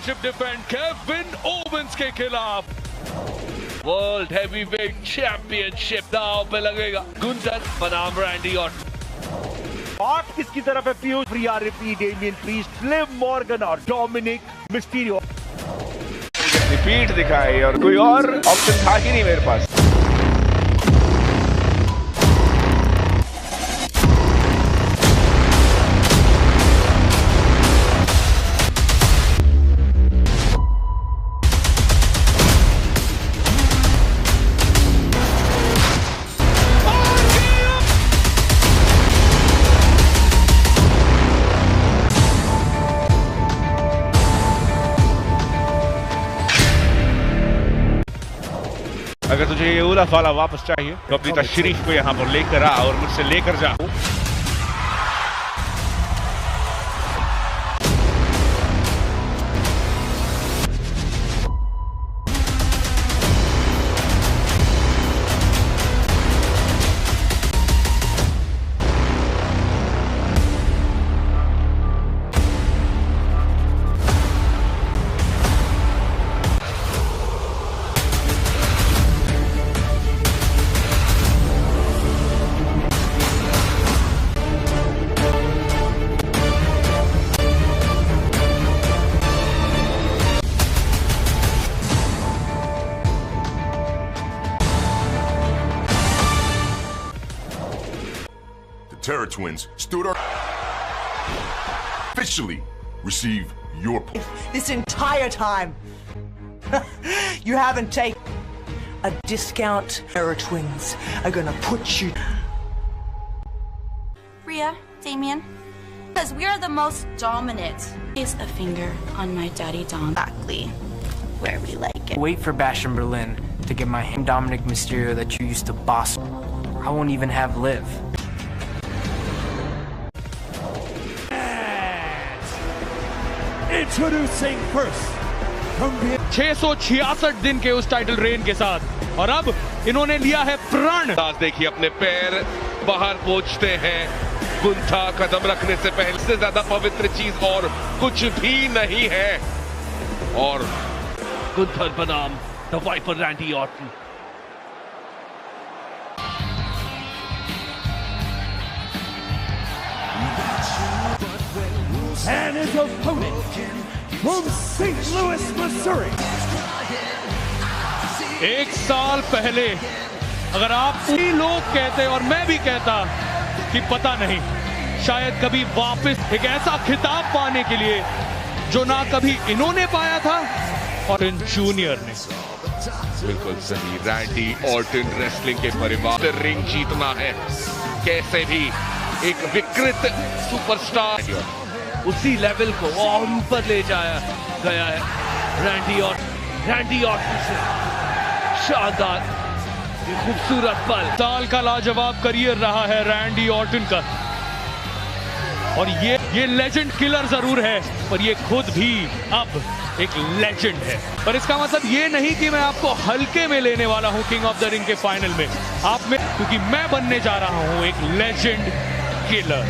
Championship defend Kevin Owens के खिलाफ। World heavyweight championship दांव पे लगेगा। गुंथर बनाम रैंडी ऑर्टन। बात किसकी तरफ है? पीयूष, रिया Ripi, Damien priest, Liv Morgan और डोमिनिक मिस्टीरियो। रिपीट दिखाई और कोई और ऑप्शन था ही नहीं मेरे पास। अगर तुझे ये उलफ वाला वापस चाहिए तो अपनी तशरीफ को यहाँ पर लेकर आ और मुझसे लेकर जा। Terror Twins stood up officially receive your this entire time. You haven't taken a discount. Terror Twins are gonna put you. Rhea, Damien, because we are the most dominant. Place a finger on my daddy Dom. Exactly where we like it. Wait for Bash in Berlin to get my Dominic Mysterio that you used to boss. I won't even have Liv. Introducing first. 666 दिन के उस title reign के साथ और अब इन्होंने लिया है प्रण। देखिए अपने पैर बाहर पहुंचते हैं। गुंथा कदम रखने से पहले से ज्यादा पवित्र चीज और कुछ भी नहीं है। और गुंथर बनाम the viper Randy Orton. And his opponent from St. Louis, Missouri. एक साल पहले अगर आप सभी लोग कहते और मैं भी कहता कि पता नहीं शायद कभी वापस एक ऐसा खिताब पाने के लिए जो ना कभी इन्होंने पाया था और इन जूनियर ने। बिल्कुल सही। रैंडी ऑर्टन रेसलिंग के परिवार रिंग जीतना है कैसे भी। एक विकृत सुपरस्टार उसी लेवल को और ऊपर ले जाया गया है रैंडी ऑर्टन से। शानदार खूबसूरत पल। साल का लाजवाब करियर रहा है रैंडी ऑर्टन का और ये लेजेंड किलर जरूर है पर ये खुद भी अब एक लेजेंड है। पर इसका मतलब ये नहीं कि मैं आपको हल्के में लेने वाला हूं किंग ऑफ द रिंग के फाइनल में आप में, क्योंकि मैं बनने जा रहा हूं एक लेजेंड किलर।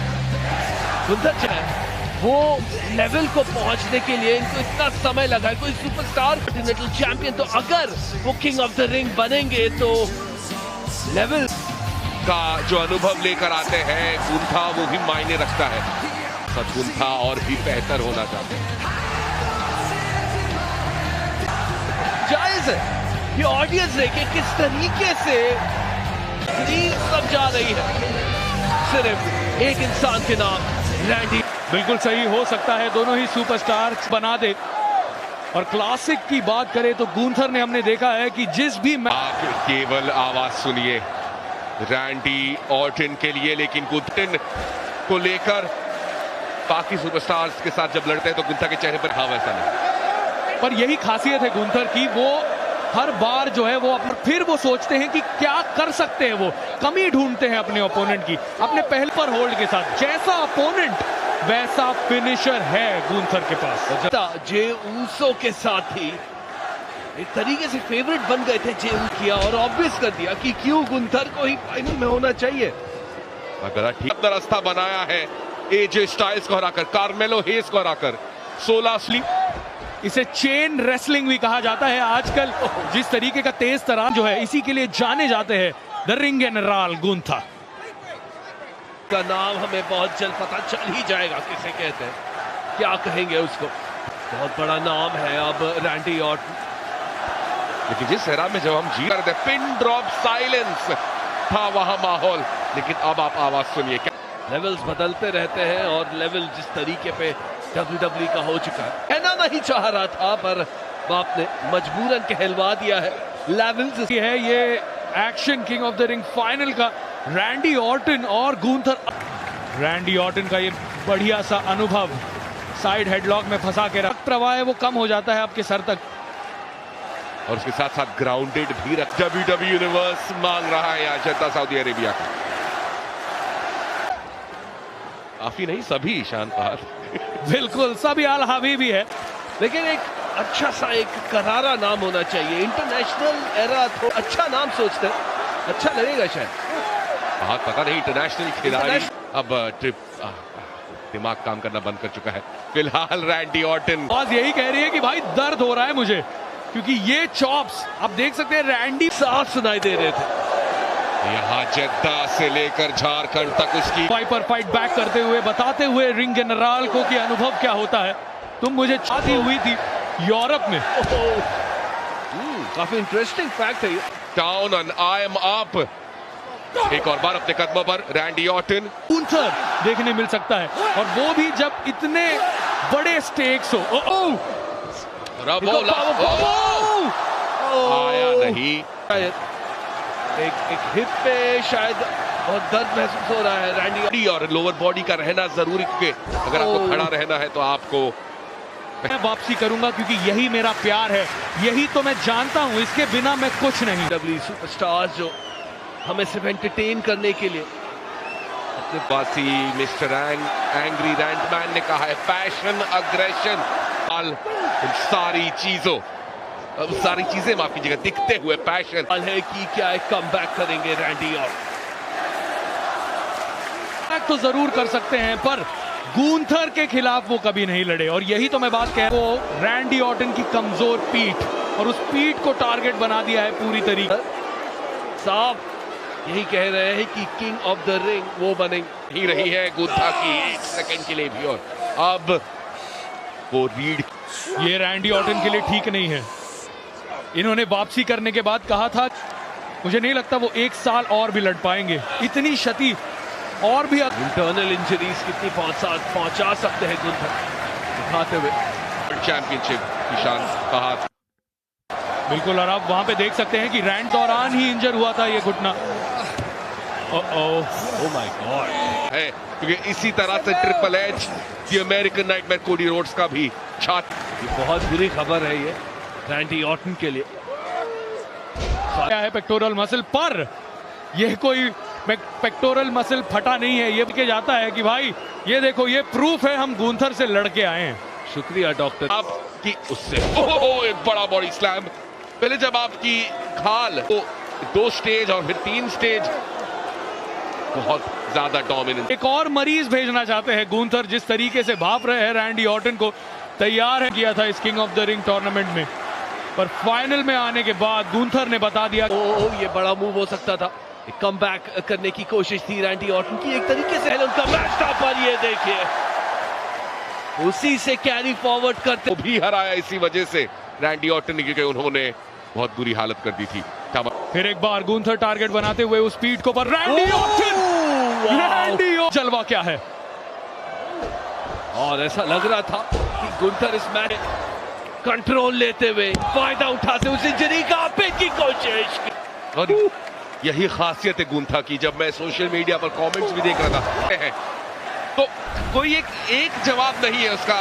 वो लेवल को पहुंचने के लिए इनको इतना समय लगा है। कोई सुपरस्टार कॉन्टिनेंटल चैंपियन तो अगर वो किंग ऑफ द रिंग बनेंगे तो लेवल का जो अनुभव लेकर आते हैं गुंथा वो भी मायने रखता है। सच गुंथा और भी बेहतर होना चाहते हैं। जायज है ये ऑडियंस है कि किस तरीके से सब जा रही है सिर्फ एक इंसान के नाम रैंडी। बिल्कुल सही हो सकता है दोनों ही सुपरस्टार बना दे। और क्लासिक की बात करें तो गुंथर ने हमने देखा है कि जिस भी आप केवल आवाज सुनिए रैंडी ऑर्टन के लिए, लेकिन गुंथर को लेकर बाकी सुपरस्टार्स के साथ जब लड़ते हैं तो गुंथर के चेहरे पर भाव ऐसा नहीं। पर यही खासियत है गुंथर की, वो हर बार जो है वो फिर वो सोचते हैं कि क्या कर सकते हैं। वो कमी ढूंढते हैं अपने ओपोनेंट की अपने पहले पर होल्ड के साथ। जैसा ओपोनेंट वैसा फिनिशर है गुंथर के पास। जे ऊसो के साथ ही एक तरीके से फेवरेट बन गए थे जे किया और ऑब्वियस कर दिया कि क्यों गुंथर को ही फाइनल में होना चाहिए। अगर ठीक रास्ता बनाया है एजे स्टाइल्स को हराकर, कार्मेलो हेस को हराकर, 16 स्लीप इसे चेन रेसलिंग भी कहा जाता है। आजकल जिस तरीके का तेज तरार जो है, इसी के लिए जाने जाते हैं द रिंग जनरल गुंथर। का नाम हमें बहुत जल्द पता चल ही जाएगा किसे कहते हैं, क्या कहेंगे उसको। बहुत बड़ा नाम है अब रैंडी ऑर्टन। लेकिन जिस एरा में जब हम जी रहे थे, पिन ड्रॉप साइलेंस था वहां माहौल, लेकिन अब आप आवाज सुनिए। लेवल्स बदलते रहते हैं और लेवल जिस तरीके पे WWE का हो चुका है, कहना नहीं चाह रहा था पर बाप ने मजबूरन कहलवा दिया है। लेवल्स है ये action king of the ring final का रैंडी ऑर्टन और गुंथर। रैंडी ऑर्टन का ये बढ़िया सा अनुभव, साइड हेडलॉक में फंसा के रक्त प्रवाह है वो कम हो जाता है आपके सर तक, और उसके साथ साथ ग्राउंडेड भी रख। WWE यूनिवर्स मांग रहा है यहाँ जनता सऊदी अरेबिया का। काफी नहीं, सभी ईशान पहाड़ बिल्कुल सभी आल हबीबी है, लेकिन एक अच्छा सा एक करारा नाम होना चाहिए। इंटरनेशनल एरा तो अच्छा नाम सोचते हैं, अच्छा लगेगा शायद। बहुत पता नहीं, इंटरनेशनल खिलाड़ी अब ट्रिप दिमाग काम करना बंद कर चुका है। फिलहाल रैंडी ऑर्टन आवाज यही कह रही है कि भाई दर्द हो रहा है मुझे, क्योंकि ये चॉप्स आप देख सकते हैं रैंडी साफ सुनाई दे रहे थे। यहाँ जद्दा से लेकर झारखंड तक उसकी वाइपर फाइट बैक करते हुए बताते हुए रिंग जनरल को कि अनुभव क्या होता है। तुम मुझे चाहती हुई थी यूरोप में। काफी इंटरेस्टिंग फैक्ट है ये। Down and I am up. एक और बार अपने कदमों पर रैंडी ऑर्टन गुंथर देखने मिल सकता है, और वो भी जब इतने बड़े स्टेक्स हो। आया नहीं, एक हिप पे शायद बहुत दर्द महसूस हो रहा है रैंडी, और लोअर बॉडी का रहना जरूरी, क्योंकि अगर आपको खड़ा रहना है तो आपको मैं वापसी करूंगा, क्योंकि यही मेरा प्यार है, यही तो मैं जानता हूं, इसके बिना मैं कुछ नहीं। WWE सुपरस्टार्स जो हमें सिर्फ एंटरटेन करने के लिए अपने बासी मिस्टर एंग्री रैंडमैन ने कहा है पैशन अग्रेशन, इन सारी चीजों सारी चीजें माफ कीजिएगा दिखते हुए पैशन है कि क्या एक कमबैक करेंगे रैंडी ऑर्टन। तो जरूर कर सकते हैं, पर गुंथर के खिलाफ वो कभी नहीं लड़े, और यही तो मैं बात कह रहा हूं। वो रैंडी ऑर्टन की कमजोर पीठ, और उस पीठ को टारगेट बना दिया है पूरी तरीके। साफ यही कह रहे हैं कि किंग ऑफ द रिंग वो बनेंगे ही रही है गुंथा की एक सेकंड के लिए भी, और अब वो रीड ये रैंडी ऑर्टन के लिए ठीक नहीं है। इन्होंने वापसी करने के बाद कहा था मुझे नहीं लगता वो 1 साल और भी लड़ पाएंगे, इतनी क्षति और भी इंटरनल इंजरीज कितनी पहुंचा सकते हैं गुंथर दिखाते हुए। चैंपियनशिप ईशान कहा बिल्कुल, और आप वहां पे देख सकते हैं कि रैंड दौरान ही इंजर हुआ था ये घुटना। ओह माय गॉड है, क्योंकि इसी तरह से triple H the American nightmare Cody Rhodes का भी छाती। ये बहुत बुरी खबर है ये रैंडी ऑर्टन के लिए। क्या है पेक्टोरल मसल, पर यह कोई पेक्टोरल मसल फटा नहीं है, ये के जाता है कि भाई ये देखो ये प्रूफ है हम गुंथर से लड़के आए हैं। शुक्रिया डॉक्टर। आपकी उससे एक बड़ा बॉडी स्लैम। पहले जब आपकी खाल तो 2 स्टेज और फिर 3 स्टेज, बहुत ज्यादा डोमिनेंस। एक और मरीज भेजना चाहते हैं गुंथर, जिस तरीके से भाप रहे हैं रैंडी ऑर्टन को, तैयार है किया था इस king of the ring tournament में, पर फाइनल में आने के बाद गुंथर ने बता दिया ये बड़ा मूव हो सकता था। कमबैक करने की कोशिश थी रैंडी ऑर्टन की एक तरीके से। उनका मैच था, पर ये देखिए उसी से कैरी फॉरवर्ड करते भी हराया इसी वजह से रैंडी ऑर्टन ने, क्योंकि उन्होंने बहुत बुरी हालत कर दी थी। फिर एक बार गुंथर टारगेट बनाते हुए उस स्पीड को, पर रैंडी ऑर्टन जलवा क्या है। और ऐसा लग रहा था कि गुंथर इस मैच कंट्रोल लेते हुए फायदा उठाते उस इंजरी का पे की कोशिश। और यही खासियत है गुंथा की। जब मैं सोशल मीडिया पर कमेंट्स भी देख रहा था तो कोई एक जवाब नहीं है उसका।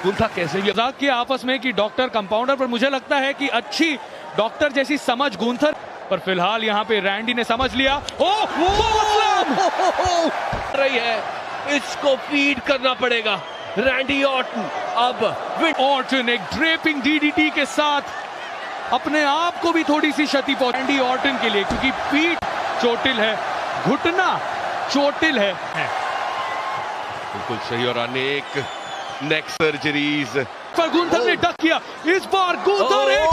गुंथा कैसे भी मजाक किया आपस में कि डॉक्टर कंपाउंडर, पर मुझे लगता है कि अच्छी डॉक्टर जैसी समझ गुंथर, पर फिलहाल यहाँ पे रैंडी ने समझ लिया। रही है, इसको फीड करना पड़ेगा रैंडी ऑर्टन। अब ऑर्टन एक ड्रेपिंग डीडीटी के साथ अपने आप को भी थोड़ी सी क्षति पहुंची रैंडी ऑर्टन के लिए, क्योंकि पीठ चोटिल है, घुटना चोटिल है। बिल्कुल सही, और अनेक नेक सर्जरीज पर गुंथर ने डक किया, इस बार गुंथर एक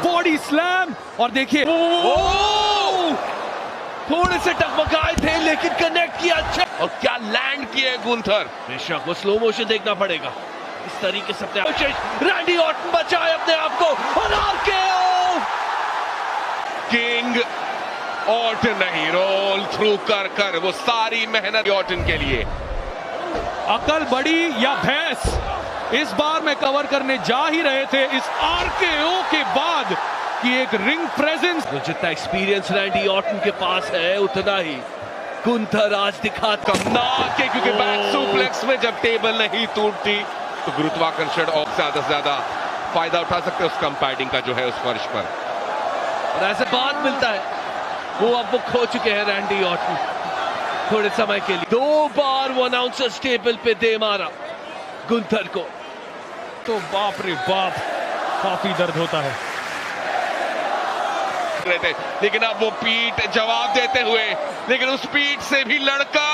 बॉडी स्लैम और देखिए थोड़े से टकमकाए थे लेकिन कनेक्ट किया अच्छा और क्या लैंड किए गुंथर। बेशक वो स्लो मोशन देखना पड़ेगा। इस तरीके से अपने कोशिश रैंडी ऑर्टन बचाए अपने आप को और आरकेओ। किंग ऑर्टन नहीं, रोल थ्रू कर कर वो सारी मेहनत ऑर्टन के लिए। अकल बड़ी या भैंस, इस बार मैं कवर करने जा ही रहे थे इस आरकेओ के बाद कि एक रिंग प्रेजेंस। तो जितना एक्सपीरियंस रैंडी ऑर्टन के पास है उतना ही गुंथर आज दिखा कम ना के, क्योंकि बैक सुप्लेक्स में जब टेबल नहीं टूटती तो गुरुत्वाकर्षण और ज्यादा से ज्यादा फायदा उठा सकते हैं उस कम पैडिंग का जो है उस फर्श पर। और ऐसे बाद मिलता है वो अब वो खो चुके हैं रैंडी ऑर्टन थोड़े समय के लिए। 2 बार वो अनाउंसर्स टेबल पे दे मारा गुंथर को, तो बाप रे बाप काफी दर्द होता है। लेकिन अब वो पीठ जवाब देते हुए, लेकिन उस पीठ से भी लड़का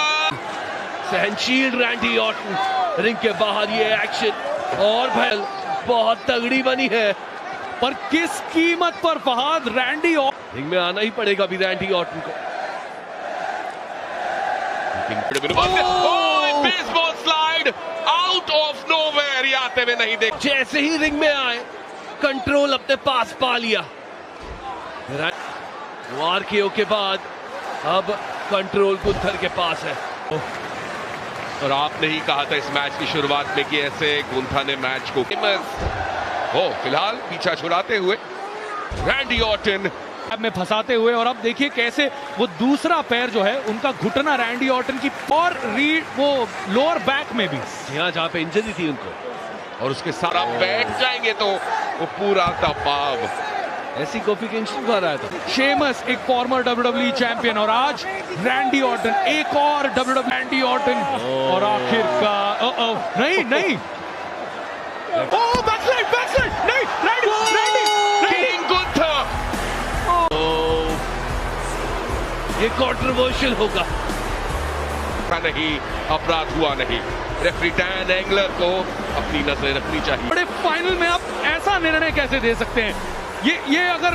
सहनशील रैंडी ऑर्टन रिंग के बाहर ये एक्शन और भैल बहुत तगड़ी बनी है, पर किस कीमत पर फहाद रैंडी रिंग में आना ही पड़ेगा भी रैंडी ऑर्टन को। Baseball slide out of nowhere, ये आते हुए नहीं देख। जैसे ही रिंग में आए कंट्रोल अपने पास पा लिया। आरकेओ के बाद अब कंट्रोल गुंथर के पास है। और आपने ही कहा था इस मैच की शुरुआत में कि ऐसे गुंथर ने मैच को फिलहाल पीछा छुड़ाते हुए रैंडी ऑर्टन में फंसाते हुए, और अब देखिए कैसे वो दूसरा पैर जो है उनका घुटना रैंडी ऑर्टन की और वो लोअर बैक में भी यहाँ जहाँ पे इंजरी थी उनको, और उसके सारा बैठ जाएंगे तो वो पूरा दबाव। ऐसी कॉफी किंगस्टन को हराया था शेमस, एक फॉर्मर WWE चैंपियन, और आज रैंडी ऑर्टन एक और WWE रैंडी ऑर्टन। और आखिर का नहीं बैकस्लाइड नहीं, रैंडी किंग गुंथर। ये कंट्रोवर्शियल होगा नहीं, अपराध हुआ नहीं। रेफरी डैन एंगलर को अपनी नजरें रखनी चाहिए। बड़े फाइनल में आप ऐसा निर्णय कैसे दे सकते हैं? ये अगर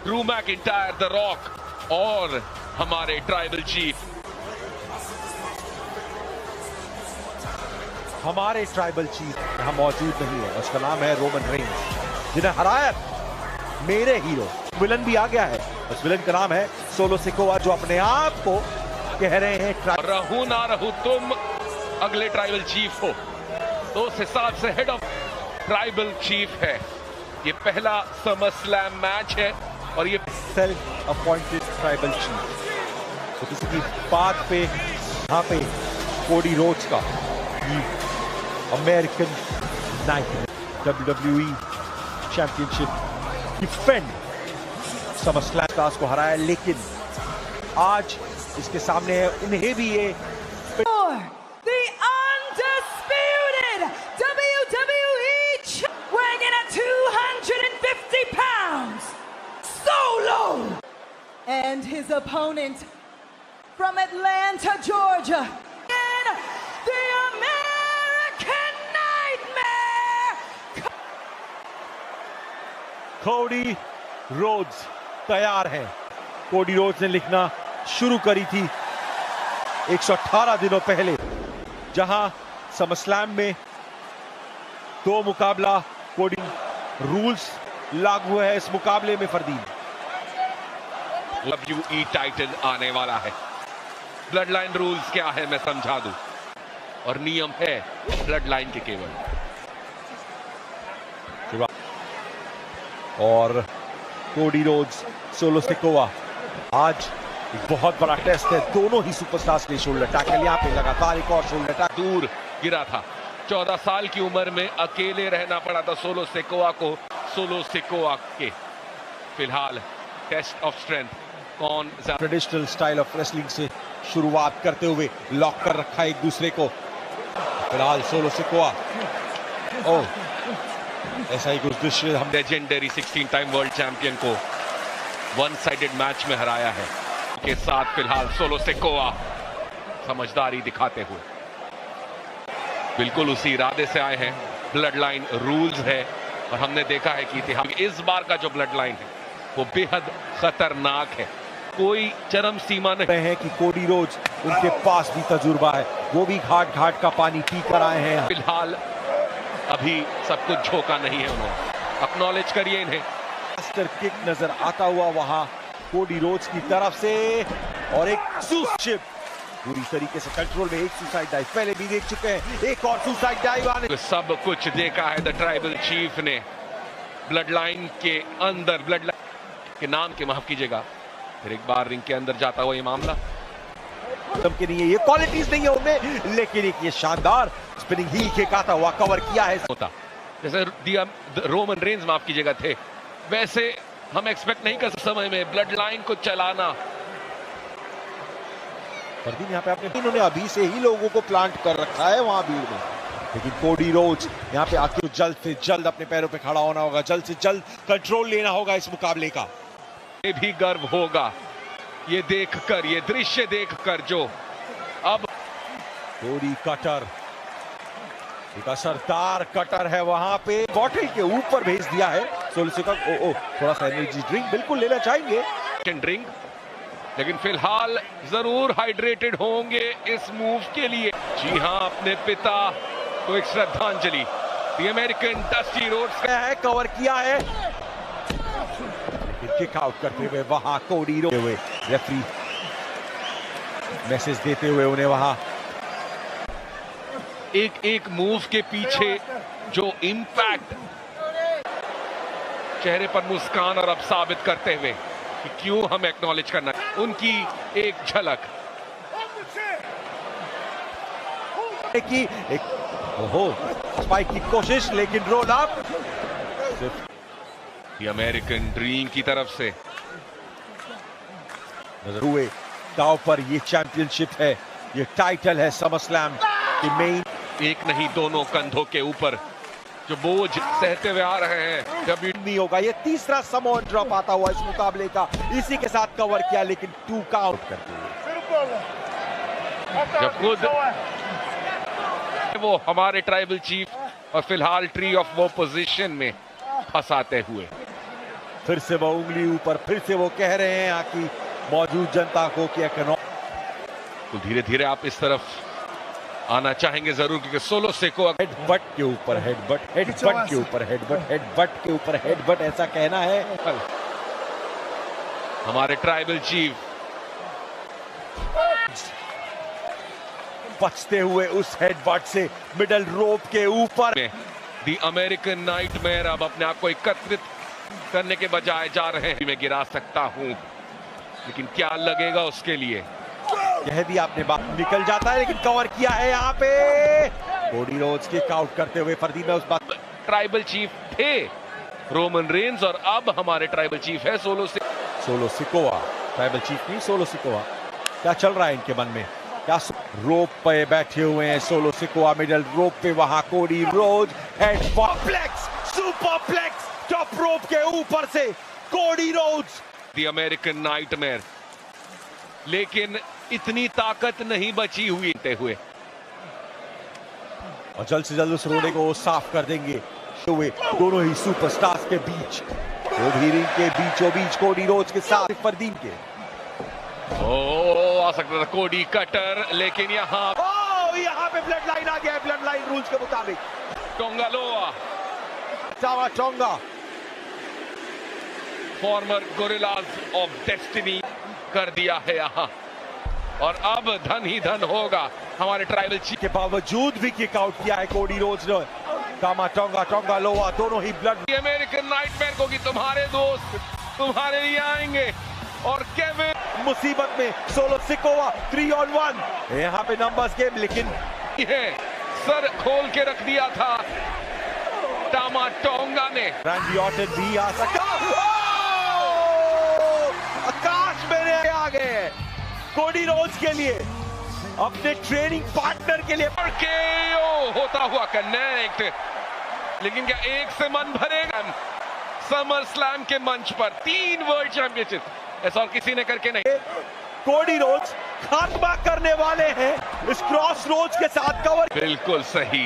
ड्रू मैकिंटायर, द रॉक और हमारे ट्राइबल चीफ। हमारे ट्राइबल चीफ यहाँ मौजूद नहीं है, उसका नाम है रोमन रेंज, जिन्हें हराया मेरे हीरो। विलन भी आ गया है, उस विलन का नाम है सोलो सिकोआ, जो अपने आप को कह रहे हैं रहू ना रहू तुम अगले ट्राइबल चीफ हो, तो उस हिसाब से हेड ऑफ ट्राइबल चीफ है। ये पहला समर स्लैम मैच है और ये सेल्फ अपॉइंटेड ट्राइबल चीफ। तो किसी की बात पे यहाँ पे कोडी रोड्स का American night WWE championship defend summer slam class को हराया, लेकिन आज इसके सामने है उन्हें भी ये The undisputed WWE weighing in at 250 pounds, Solo, and his opponent from Atlanta, Georgia, in the American Nightmare, Cody Rhodes तैयार हैं। कोडी रोड्स ने लिखना शुरू करी थी 118 दिनों पहले, जहां समरस्लैम में 2 मुकाबला कोडी रूल्स लागू है इस मुकाबले में। फरदीन, WWE टाइटल आने वाला है। ब्लड लाइन रूल्स क्या है मैं समझा दूं। और नियम है ब्लड लाइन के केवल। और कोडी रोड्स, सोलो सिकोवा, आज एक बहुत बड़ा टेस्ट है दोनों ही सुपरस्टार्स के। शोल्डर टैकल यहाँ पे लगातार एक और शोल्डर टैकल। दूर गिरा था, 14 साल की उम्र में अकेले रहना पड़ा था सोलो सिकोवा को। सोलो सिकोवा के फिलहाल टेस्ट ऑफ स्ट्रेंथ कौन ट्रेडिशनल स्टाइल ऑफ रेसलिंग से शुरुआत करते हुए लॉक कर रखा एक दूसरे को। फिलहाल सोलो सिकोवा, ओह ऐसा ही कुछ दृश्य हम लेजेंडरी 16 टाइम वर्ल्ड चैंपियन को वन साइडेड मैच में हराया है के साथ फिलहाल सोलो सिकोवा समझदारी दिखाते हुए बिल्कुल उसी इरादे से आए हैं। ब्लड लाइन रूल्स है और हमने देखा है कि इतिहास इस बार का जो ब्लड लाइन है वो बेहद खतरनाक है। कोई चरम सीमा नहीं है कि कोडी रोड्स उनके पास भी तजुर्बा है, वो भी घाट घाट का पानी पी कर आए हैं। फिलहाल अभी सब कुछ झोंका नहीं है, उन्होंने एक्नॉलेज करिए इन्हें। मास्टर किक नजर आता हुआ वहां कोडी रोड्स की तरफ से और एक सुशिप पूरी तरीके से कंट्रोल में। एक सुसाइड डाइव पहले भी देख चुके हैं, एक और सुसाइड डाइव आने। सब कुछ देखा है द ट्राइबल चीफ ने ब्लड लाइन के अंदर, ब्लड लाइन के नाम के माफ कीजिएगा, फिर एक बार रिंग के अंदर जाता हुआ ये मामला के नहीं है, ये क्वालिटीज नहीं है उनमें, लेकिन एक ये शानदार स्पिनिंग हील किक आता हुआ कवर किया है। होता जैसे दिया रोमन रेंज माफ कीजिएगा थे, वैसे हम एक्सपेक्ट नहीं कर समय में ब्लड लाइन को चलाना। फरदीन यहाँ पे आपने इन्होंने अभी से ही लोगों को प्लांट कर रखा है वहां भीड़ में, लेकिन कोडी रोड्स यहाँ पे आके जल्द से जल्द अपने पैरों पे खड़ा होना होगा, जल्द से जल्द कंट्रोल लेना होगा इस मुकाबले का। ये भी गर्व होगा ये देखकर, ये दृश्य देखकर जो अब कोडी कटर, एक असरदार कटर है वहां पे, बॉटल के ऊपर भेज दिया है सोलो का। ओ थोड़ा सा एनर्जी ड्रिंक बिल्कुल लेना चाहेंगे ड्रिंक, लेकिन फिलहाल जरूर हाइड्रेटेड होंगे इस मूव के लिए। जी हां, अपने पिता को एक श्रद्धांजलि। द अमेरिकन डस्टी रोड्स का है, कवर किया है, किक आउट करते हुए वहां कोडी रोड्स हुए, रेफरी मैसेज देते हुए उन्हें वहां एक एक मूव के पीछे जो इंपैक्ट, चेहरे पर मुस्कान और अब साबित करते हुए कि क्यों हम एक्नॉलेज करना, उनकी एक झलक की एक ओहो स्पाइक की कोशिश, लेकिन रोल अप ये अमेरिकन ड्रीम की तरफ से हुए दाव पर। ये चैंपियनशिप है, ये टाइटल है समरस्लैम की मेन। एक नहीं दोनों कंधों के ऊपर जो बोझ सहते हुए आ रहे हैं, जब नहीं होगा। ये तीसरा समोन ड्रॉप आता हुआ इस मुकाबले का, इसी के साथ कवर किया, लेकिन 2 काउंट करते हुए जब खुद वो हमारे ट्राइबल चीफ और फिलहाल ट्री ऑफ वो पोजीशन में फंसाते हुए फिर से वो उंगली ऊपर, फिर से वो कह रहे हैं यहाँ की मौजूद जनता को कि तो धीरे धीरे आप इस तरफ आना चाहेंगे जरूर, क्योंकि सोलो सिकोवा हेडबट के ऊपर हेडबट, हेडबट के ऊपर हेडबट, हेडबट के ऊपर हेडबट, ऐसा कहना है हमारे ट्राइबल चीफ। बचते हुए उस हेडबट से मिडल रोप के ऊपर। दी अमेरिकन नाइटमेयर अब अपने आप को एकत्रित करने के बजाय जा रहे हैं, मैं गिरा सकता हूं, लेकिन क्या लगेगा उसके लिए। यह भी आपने बात निकल जाता है, लेकिन कवर किया है यहाँ पे कोडी रोड्स किक आउट करते हुए। फरदीन में उस बात ट्राइबल चीफ थे रोमन रेंज और अब हमारे ट्राइबल चीफ है सोलो सिकोवा। ट्राइबल चीफ नहीं, सोलो सिकोवा। क्या चल रहा है इनके मन में, क्या रोप पे बैठे हुए हैं सोलो सिकोवा, मिडल रोप पे वहां Cody Rhodes, head flex, superplex top rope के ऊपर से Cody Rhodes. The American nightmare, लेकिन इतनी ताकत नहीं बची हुए और जल्द से जल्द उस रोड़े को साफ कर देंगे हुए दोनों ही सुपरस्टार्स के बीच, वो भी रिंग के बीचों बीच कोडी रोड्स के साथ फरदीन के। आ सकता था कोडी कटर, लेकिन यहाँ पे ब्लड लाइन आ गया, ब्लड लाइन रूल्स के मुताबिक। Tonga Loa Tava Tonga, former Guerrillas of Destiny कर दिया है यहाँ। और अब धन ही धन होगा हमारे ट्राइबल चीफ के बावजूद भी किक आउट किया है कोडी रोड्स ने। कामा टोंगा लोआ दोनों ही ब्लड। अमेरिकन नाइटमेयर को कि तुम्हारे दोस्त तुम्हारे लिए आएंगे और केविन मुसीबत में सोलो सिकोवा 3 on 1। यहाँ पे नंबर्स गेम, लेकिन सर खोल के रख दिया था टामा टोंगा ने। रैंडी ऑर्टन भी आ सकता। आकाश में आ गए कोडी रोड्स के लिए, अपने ट्रेनिंग पार्टनर के लिए। और केओ होता हुआ कनेक्ट, लेकिन क्या एक से मन भरेगा? समर स्लैम के मंच पर 3 वर्ल्ड चैंपियनशिप ऐसा और किसी ने करके नहीं। कोडी रोड्स खात्मा करने वाले हैं इस क्रॉस रोड्स के साथ कवर। बिल्कुल सही,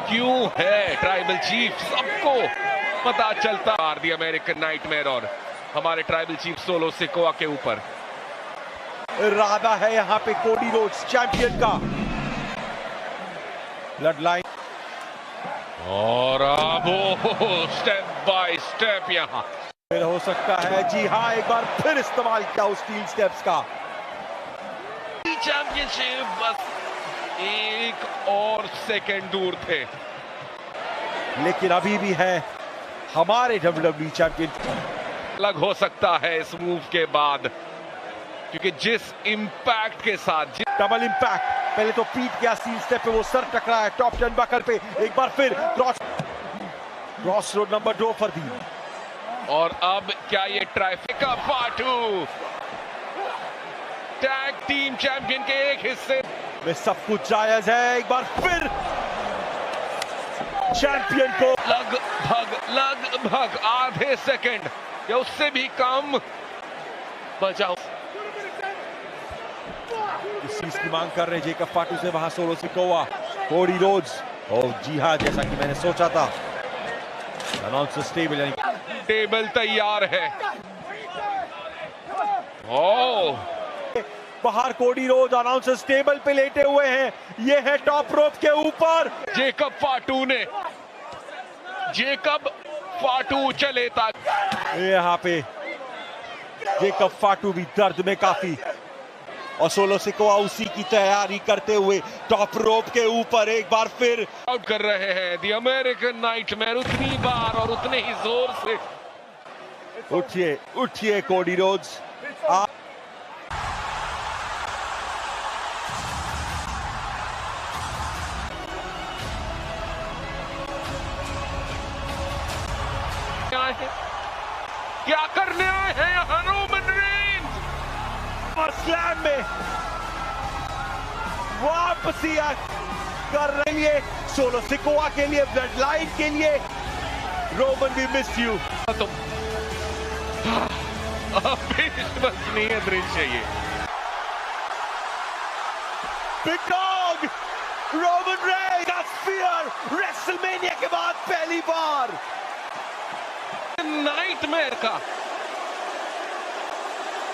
क्यों है ट्राइबल चीफ सबको पता चलता। दी अमेरिकन नाइटमेयर और हमारे ट्राइबल चीफ सोलो सिकोवा के ऊपर इरादा है यहाँ पे कोडी रोड्स चैंपियन का। ब्लड लाइन और अब स्टेप बाय स्टेप यहाँ फिर हो सकता है। जी हाँ, एक बार फिर इस्तेमाल किया उस स्टील स्टेप्स का। चैंपियनशिप बस एक और सेकंड दूर थे, लेकिन अभी भी है हमारे WWE चैंपियन। अलग हो सकता है इस मूव के बाद, क्योंकि जिस इंपैक्ट के साथ डबल इंपैक्ट। पहले तो पीट गया स्टील स्टेप पे, वो सर टकरा है टॉप टर्नबकल पे। एक बार फिर क्रॉस रोड नंबर 2 पर दी। और अब क्या ये ट्राइफिका फाटू टैग टीम चैंपियन के एक हिस्से में सब कुछ जायज है। एक बार फिर चैंपियन को लगभग आधे सेकंड या उससे भी कम बचाओ। इस चीज की मांग कर रहे जेकब फाटू से, वहां सोलो सिकोवा, कोडी रोड्स। और जी हाँ, जैसा कि मैंने सोचा था, अनाउंसर टेबल यानी टेबल तैयार है। ओह, बाहर कोडी रोड्स अनाउंसर्स टेबल पे लेटे हुए हैं। ये है टॉप रोप के ऊपर जेकब फाटू चले तक। यहाँ पे जेकब फाटू भी दर्द में काफी, और सोलो सिकोवा उसी की तैयारी करते हुए टॉप रोप के ऊपर एक बार फिर आउट कर रहे हैं दी अमेरिकन नाइटमेयर उतनी बार और उतने ही जोर से। उठिए कोडी रोड्स। क्या करने आए हैं यहाँ रोमन रेंज? स्लैम में वापसी कर रही है सोलो सिकोवा के लिए, ब्लड लाइन के लिए। Roman we miss you. अविश्वसनीय दृश्य ये। बिग डॉग रोमन रेंज का स्फीयर रेसलमेनिया के बाद पहली बार नाइटमेयर का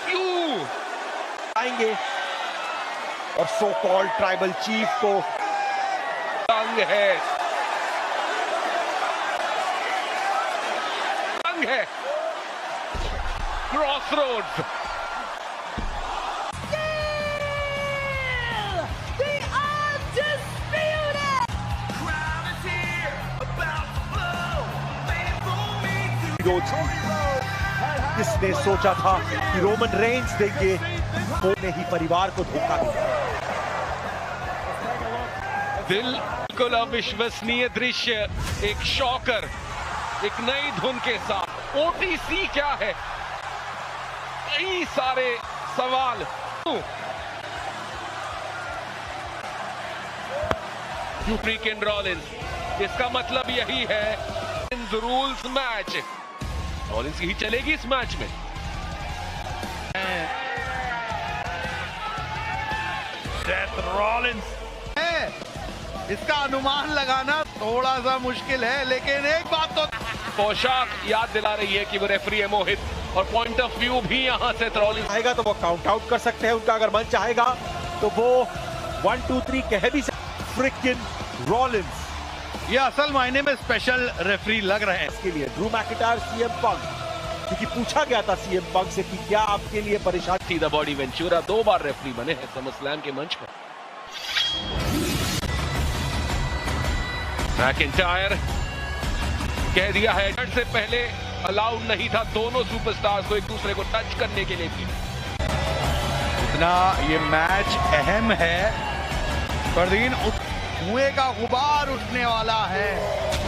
क्यों आएंगे, और सो कॉल्ड ट्राइबल चीफ को तंग है क्रॉस रोड्स। किसने सोचा था कि रोमन रेंज देंगे, उन्होंने ही परिवार को धोखा दिया। बिल्कुल अविश्वसनीय दृश्य, एक शॉकर, एक नई धुन के साथ। ओटीसी क्या है? कई सारे सवाल। यूफ्रीकन रॉलिंस, इसका मतलब यही है इन रूल्स मैच रॉलिंस ही चलेगी इस मैच में। सेथ रॉलिंस है, इसका अनुमान लगाना थोड़ा सा मुश्किल है, लेकिन एक बात तो पोशाक याद दिला रही है कि वो रेफरी है मोहित, और पॉइंट ऑफ व्यू भी यहां से रॉलिंस आएगा तो वो काउंट आउट कर सकते हैं उनका, अगर मन चाहेगा तो वो 1 2 3 कह भी सकते। फ्रिकिन रॉलिंस ये असल मायने में स्पेशल रेफरी लग रहे हैं। इसके लिए ड्रू मैकिंटायर, सीएम पंक, क्योंकि पूछा गया था सीएम पंक से कि क्या आपके लिए परेशानी थी। The body Ventura 2 bar referee बने हैं समरस्लैम के मंच पर। मैकिंटायर कह दिया है से पहले अलाउड नहीं था दोनों सुपरस्टार्स को एक दूसरे को टच करने के लिए भी। इतना ये मैच अहम है परदीन, कुएं का गुबार उठने वाला है,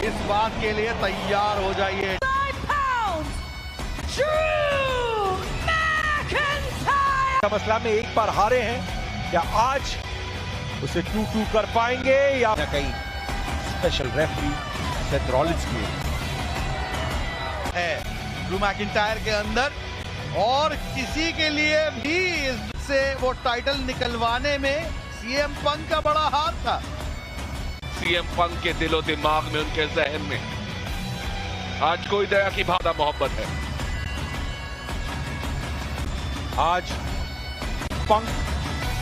इस बात के लिए तैयार हो जाइए। समरस्लैम में एक बार हारे हैं, या आज उसे 2-2 कर पाएंगे या कहीं स्पेशल रेफरी सेथ रॉलिंस की है ड्रू मैकिंटायर के अंदर, और किसी के लिए भी इससे वो टाइटल निकलवाने में सीएम पंक का बड़ा हाथ था। सीएम पंक के दिलो दिमाग में, उनके जहन में आज कोई दया की भावना मोहब्बत है। आज पंक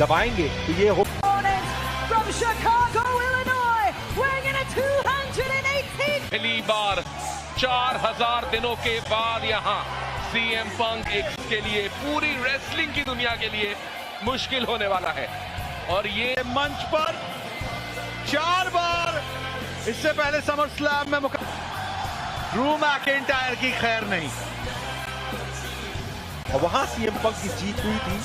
दबाएंगे तो ये हो। From Chicago, Illinois, weighing in at 218. पहली बार 4000 दिनों के बाद यहां सीएम पंक के लिए, पूरी रेसलिंग की दुनिया के लिए मुश्किल होने वाला है। और ये मंच पर 4 बार इससे पहले समरस्लैम में ड्रू मैकिंटायर की खैर नहीं, और वहां सीएम पंक की जीत हुई थी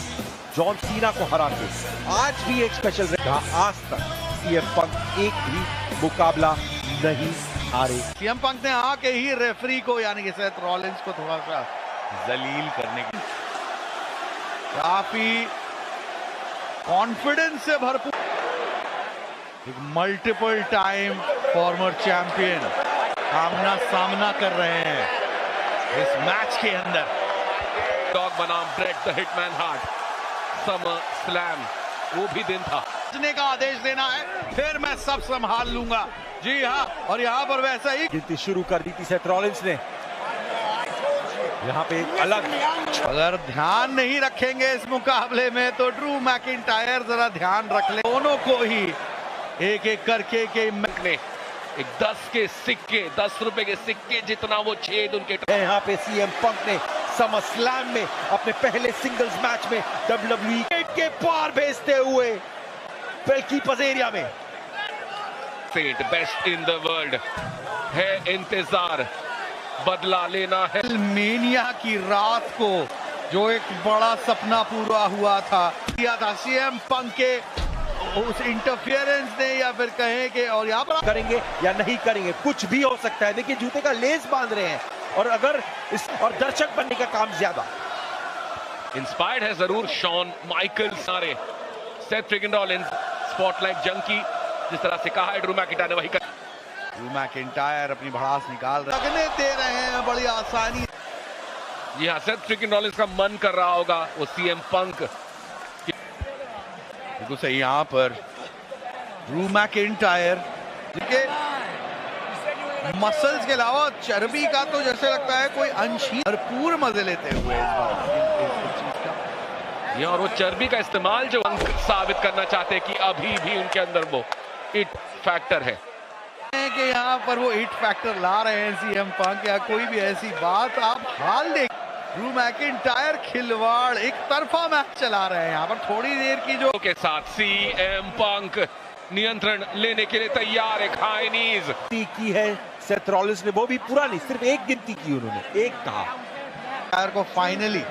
जॉन सीना को हरा के। आज भी एक स्पेशल रहा, आज तक सीएम पंक एक भी मुकाबला नहीं हारे। सीएम पंक ने आके ही रेफरी को यानी कि सेथ रॉलिंस को थोड़ा सा जलील करने की, काफी कॉन्फिडेंस से भरपूर एक मल्टीपल टाइम फॉर्मर चैंपियन आमना सामना कर रहे हैं इस मैच के अंदर। डॉग बनाम bread the hitman heart, summer slam वो भी दिन था। का आदेश देना है, फिर मैं सब संभाल लूंगा। जी हाँ, और यहाँ पर वैसा ही गिनती शुरू कर दी थी सेथ रॉलिंस ने। यहाँ पे एक अलग, अगर ध्यान नहीं रखेंगे इस मुकाबले में तो ड्रू मैकिंटायर जरा ध्यान रख ले, दोनों को ही एक एक करके के ने एक 10 के सिक्के, 10 रुपए के सिक्के जितना वो छेद उनके। यहाँ पे सीएम पंक ने समरस्लैम में अपने पहले सिंगल्स मैच में WWE के पार भेजते हुए बेलकीपर्स एरिया में। सेंट बेस्ट इन द वर्ल्ड है, इंतजार बदला लेना है। मेनिया की रात को जो एक बड़ा सपना पूरा हुआ था, किया था सीएम पंक के उस इंटरफियरेंस ने, या फिर कहें कि और यहाँ पर करेंगे या नहीं करेंगे, कुछ भी हो सकता है। देखिए जूते का लेस बांध रहे हैं, और अगर इस और दर्शक बनने का काम ज्यादा। इंस्पायर्ड है जरूर शॉन माइकल सारे, सेथ फ्रिगन रॉलिंस स्पॉटलाइट जंकी, जिस तरह से कहा है ड्रू मैकिंटायर ने वही कर। ड्रू मैकिंटायर अपनी भड़ास निकाल रहे, दे रहे हैं बड़ी आसानी। जी हाँ, सेथ फ्रिगन रॉलिंस का मन कर रहा होगा वो सीएम पंक। बिल्कुल सही, यहाँ पर ड्रू मैकिंटायर देखिए मसल्स के अलावा चर्बी का तो जैसे लगता है कोई अंश ही भरपूर मजे लेते हुए इस चीज का। ये और वो चर्बी का इस्तेमाल जो अंक साबित करना चाहते हैं कि अभी भी उनके अंदर वो इट फैक्टर है कि यहाँ पर वो इट फैक्टर ला रहे हैं सीएम पंक, या कोई भी ऐसी बात आप हाल देख। ड्रू मैकिंटायर खिलवाड़ एक तरफा मैच चला रहे हैं यहाँ पर, थोड़ी देर की जो के साथ सीएम पंक नियंत्रण लेने के लिए तैयार है। खाइनीज की है सेथ रॉलिंस ने, वो भी पूरा नहीं, सिर्फ एक गिनती की उन्होंने, एक कहा। टायर को फाइनली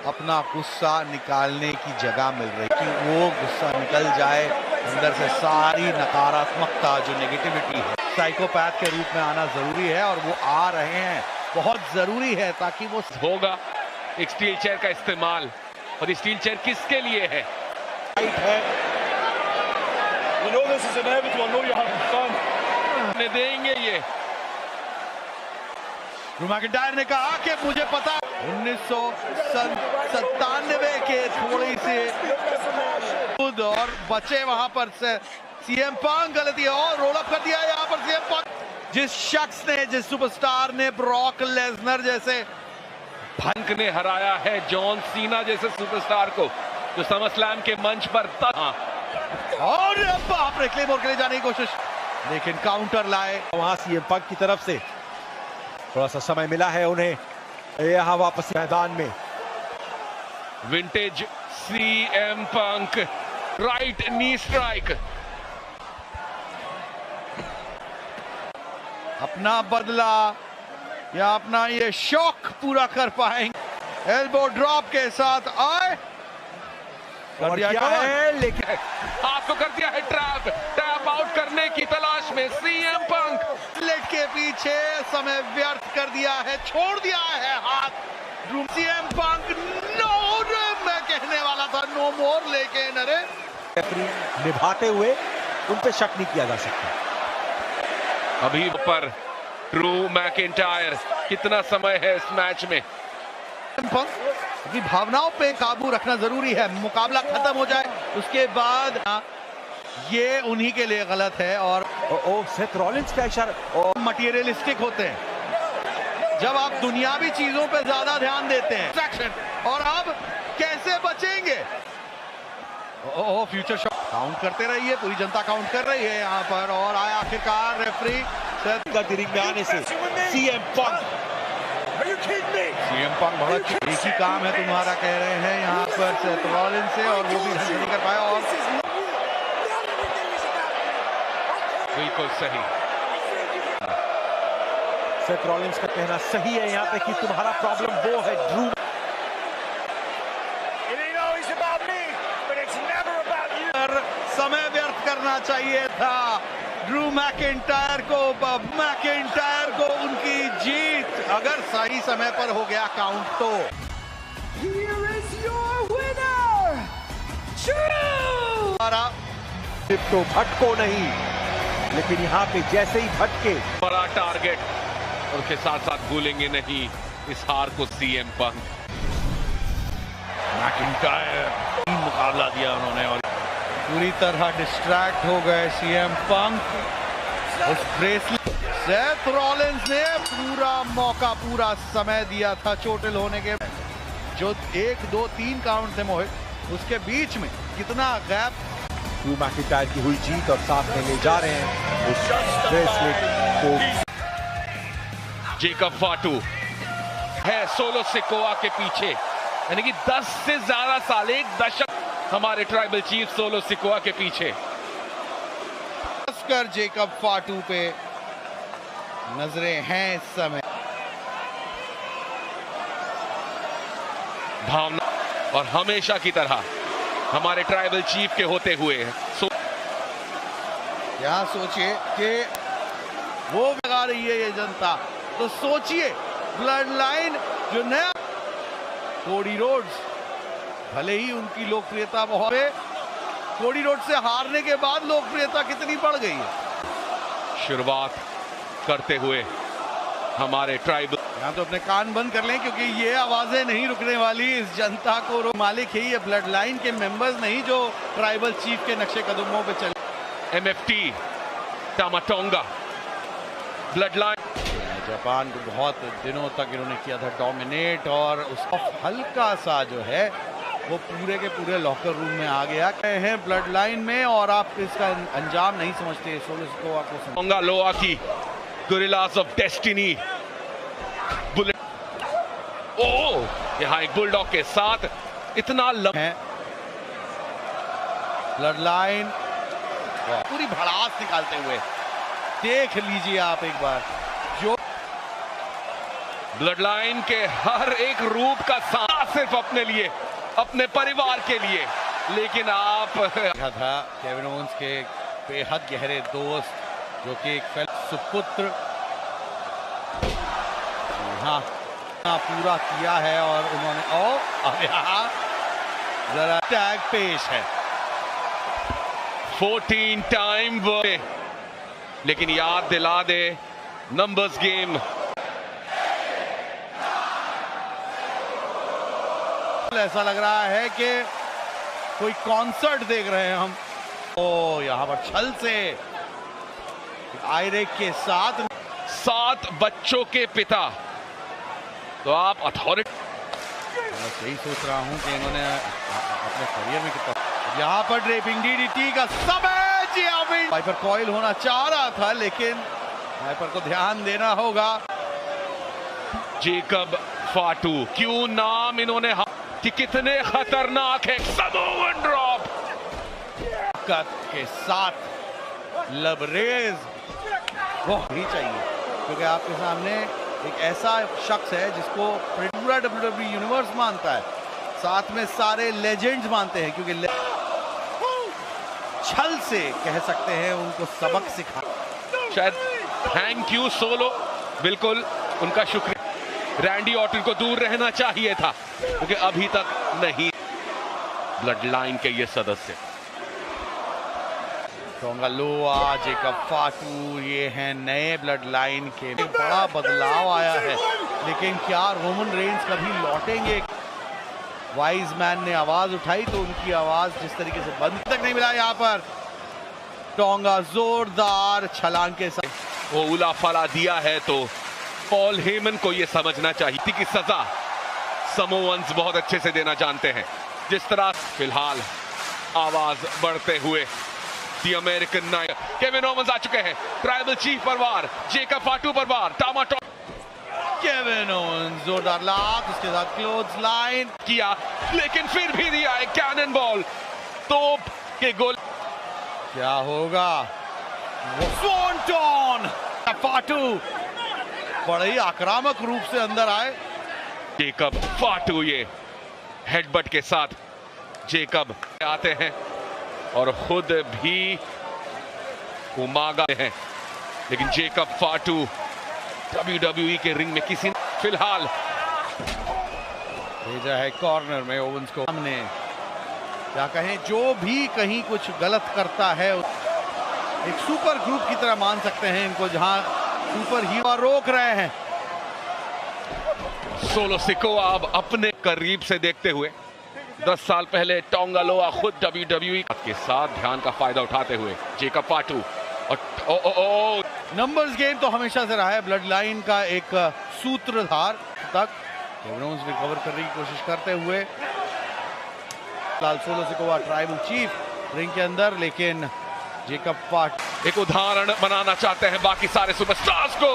अपना गुस्सा निकालने की जगह मिल रही कि वो गुस्सा निकल जाए, अंदर से सारी नकारात्मकता जो नेगेटिविटी है, साइकोपैथ के रूप में आना जरूरी है, और वो आ रहे हैं, बहुत जरूरी है, ताकि वो होगा एक स्टील चेयर का इस्तेमाल। और स्टील चेयर किसके लिए है? देंगे ये। ड्रू मैकिंटायर ने कहा कि मुझे पता 1997 के थोड़ी से और बचे वहां पर से सीएम पंक, गलती और रोल अप कर दिया यहाँ पर सीएम पंक। जिस शख्स ने, जिस सुपरस्टार ने ब्रॉक लेसनर जैसे पंक ने हराया है जॉन सीना जैसे सुपरस्टार को, जो समरस्लैम के मंच पर और बाप रे क्लेमोर के लिए जाने की कोशिश, लेकिन काउंटर लाए वहां सीएम पंक की तरफ से। थोड़ा सा समय मिला है उन्हें यहाँ वापस मैदान में विंटेज CM पंक राइट नी स्ट्राइक। अपना बदला या अपना ये शौक पूरा कर पाएंगे। एल्बो ड्रॉप के साथ आए कर दिया है, लेकिन आपको कर दिया है ट्रैप। टैप आउट करने की तलाश में CM पंक लेट के पीछे समय व्यर्थ कर दिया है, छोड़ दिया है हाथ। CM पंक नो, मैं कहने वाला था नो मोर, लेकिन अरे निभाते हुए उन पे शक नहीं किया जा सकता। अभी पर ड्रू मैकिंटायर, कितना समय है इस मैच में? अपनी भावनाओं पे काबू रखना जरूरी है। मुकाबला खत्म हो जाए उसके बाद ये उन्हीं के लिए गलत है। और सेथ रॉलिंस का इशारा, मटीरियलिस्टिक होते हैं जब आप दुनियावी चीजों पे ज्यादा ध्यान देते हैं। और अब कैसे बचेंगे? फ्यूचर शॉट काउंट करते रहिए, पूरी जनता काउंट कर रही है यहाँ पर। और आया आखिरकार रेफरी रिंग में आने से CM पंक बड़ा एक ही काम है तुम्हारा, कह रहे हैं यहाँ पर सेथ रॉलिंस से, और वो भी नहीं कर पाया। और बिल्कुल सही, सेथ रॉलिंस का कहना सही है यहाँ पे कि तुम्हारा प्रॉब्लम वो है ड्रू। समय व्यर्थ करना चाहिए था ड्रू मैकिंटायर को। मैकिंटायर को उनकी जीत, अगर सही समय पर हो गया काउंट तो। तो भटको नहीं, लेकिन यहाँ पे जैसे ही भटके बड़ा टारगेट, और उसके साथ साथ भूलेंगे नहीं इस हार को CM पंक। मैकिंटायर मुकाबला दिया उन्होंने और पूरी तरह डिस्ट्रैक्ट हो गए CM पंक। उस ब्रेसलेट सेथ रॉलिंस ने पूरा मौका, पूरा समय दिया था चोटिल होने के, जो 1 2 3 काउंट थे मोहित, उसके बीच में कितना गैप। ड्रू मैकिंटायर की हुई जीत और साथ में ले जा रहे हैं उस ब्रेसलेट को। जेकब फाटू है सोलो सिकोआ के पीछे, यानी कि 10 से ज्यादा साल, 1 दशक हमारे ट्राइबल चीफ सोलो सिकोआ के पीछे। खासकर जेकब फाटू पे नजरें हैं इस समय। भावना और हमेशा की तरह हमारे ट्राइबल चीफ के होते हुए यहाँ सोचिए कि वो लगा रही है ये जनता, तो सोचिए ब्लड लाइन जो नया कोडी रोड्स, भले ही उनकी लोकप्रियता बहुत है, कोडी रोड से हारने के बाद लोकप्रियता कितनी बढ़ गई है। शुरुआत करते हुए हमारे ट्राइबल, यहाँ तो अपने कान बंद कर लें क्योंकि ये आवाजें नहीं रुकने वाली। इस जनता को मालिक है ये ब्लड लाइन के मेंबर्स नहीं जो ट्राइबल चीफ के नक्शे कदमों पे चले। MFT टामाटोंगा ब्लड लाइन, जापान को बहुत दिनों तक इन्होंने किया था डोमिनेट, और उसका हल्का सा जो है वो पूरे के पूरे लॉकर रूम में आ गया हैं ब्लड लाइन में, और आप इसका अंजाम नहीं समझते। सोलो सिकोआ को लोआ की गोरिल्लास ऑफ डेस्टिनी बुलेट, यहाँ एक बुलडॉग के साथ इतना है ब्लड लाइन पूरी भड़ास निकालते हुए देख लीजिए आप एक बार। जो ब्लड लाइन के हर एक रूप का सामना सिर्फ अपने लिए, अपने परिवार के लिए, लेकिन आप था केविन ओवेंस के बेहद गहरे दोस्त जो कि एक सुपुत्र हाँ पूरा किया है, और उन्होंने जरा टैग पेश है 14 टाइम, लेकिन याद दिला दे नंबर्स गेम। ऐसा लग रहा है कि कोई कॉन्सर्ट देख रहे हैं हम। यहाँ पर छल से आयरे के साथ 7 बच्चों के पिता, तो आप अथॉरिटी, यही सोच रहा हूं कि इन्होंने अपने करियर में कितना। यहाँ पर ड्रेपिंग DDT का समय, वाइपर कॉइल होना चाह रहा था, लेकिन वाइपर को ध्यान देना होगा। जेकब फाटू, क्यों नाम इन्होंने कि कितने खतरनाक है। समोवन ड्रॉप के साथ लबरेज वो ही चाहिए, क्योंकि आपके सामने एक ऐसा शख्स है जिसको पूरा WWE यूनिवर्स मानता है, साथ में सारे लेजेंड्स मानते हैं, क्योंकि छल से कह सकते हैं उनको सबक सिखा। शायद थैंक यू सोलो, बिल्कुल उनका शुक्रिया। रैंडी ऑर्टन को दूर रहना चाहिए था, क्योंकि अभी तक नहीं ब्लड लाइन के ये सदस्य। टोंगा लोआ, जेकब फाटू, ये हैं नए ब्लड लाइन के। बड़ा बदलाव आया है, लेकिन क्या रोमन रेंस कभी लौटेंगे? वाइज मैन ने आवाज उठाई तो उनकी आवाज जिस तरीके से बंद तक नहीं मिला। यहाँ पर टोंगा जोरदार छलांग के साथ वो उला फला दिया है, तो पॉल हेमन को ये समझना चाहिए कि सजा समोवंस बहुत अच्छे से देना जानते हैं। जिस तरह फिलहाल आवाज बढ़ते हुए दी अमेरिकन नाइट केविन ओवंस आ चुके हैं। ट्राइबल चीफ पर वार, जेकब फाटू पर वार, टामाटो केविन ओवंस जोरदार लात, उसके साथ क्लोज लाइन किया, लेकिन फिर भी दिया है कैनन बॉल, तोप के गोल। क्या होगा? स्वॉन्टन फाटू बड़े ही आक्रामक रूप से अंदर आए। जेकब फाटू ये हेडबट के साथ जेकब आते हैं और खुद भी उमागा हैं, लेकिन जेकब फाटू WWE के रिंग में किसी ने फिलहाल भेजा है कॉर्नर में ओवंस को। हमने क्या कहें, जो भी कहीं कुछ गलत करता है एक सुपर ग्रुप की तरह मान सकते हैं इनको, जहां सुपर हीरो रोक रहे हैं। सोलो सिकोआ अब अपने करीब से देखते हुए 10 साल पहले टोंगा लोआ खुद WWE के साथ ध्यान का फायदा उठाते हुए जेकब फाटू और नंबर्स गेम तो हमेशा से रहा है ब्लड लाइन का एक सूत्रधार तक। रिकवर करने की कोशिश करते हुए लाल Solo Sikoa tribal chief ring के अंदर, लेकिन जेकब फाटू एक उदाहरण बनाना चाहते हैं बाकी सारे सुपरस्टार्स को।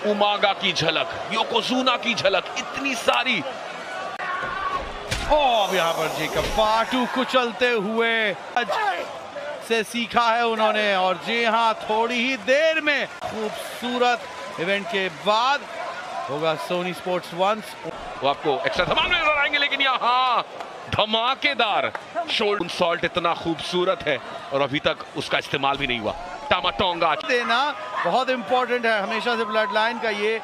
उमागा की झलक, योकोजुना की झलक, इतनी सारी। अब यहाँ पर जेकब फाटू कुचलते हुए से सीखा है उन्होंने, और जी हाँ, थोड़ी ही देर में खूबसूरत इवेंट के बाद होगा सोनी स्पोर्ट्स 1। वो आपको एक्स्ट्रा धमाल में नजर आएंगे, लेकिन यहाँ धमाकेदार शोल्डर सॉल्ट इतना खूबसूरत है और अभी तक उसका इस्तेमाल भी नहीं हुआ। टामाटोंगा देना बहुत इंपॉर्टेंट है हमेशा से ब्लड लाइन का ये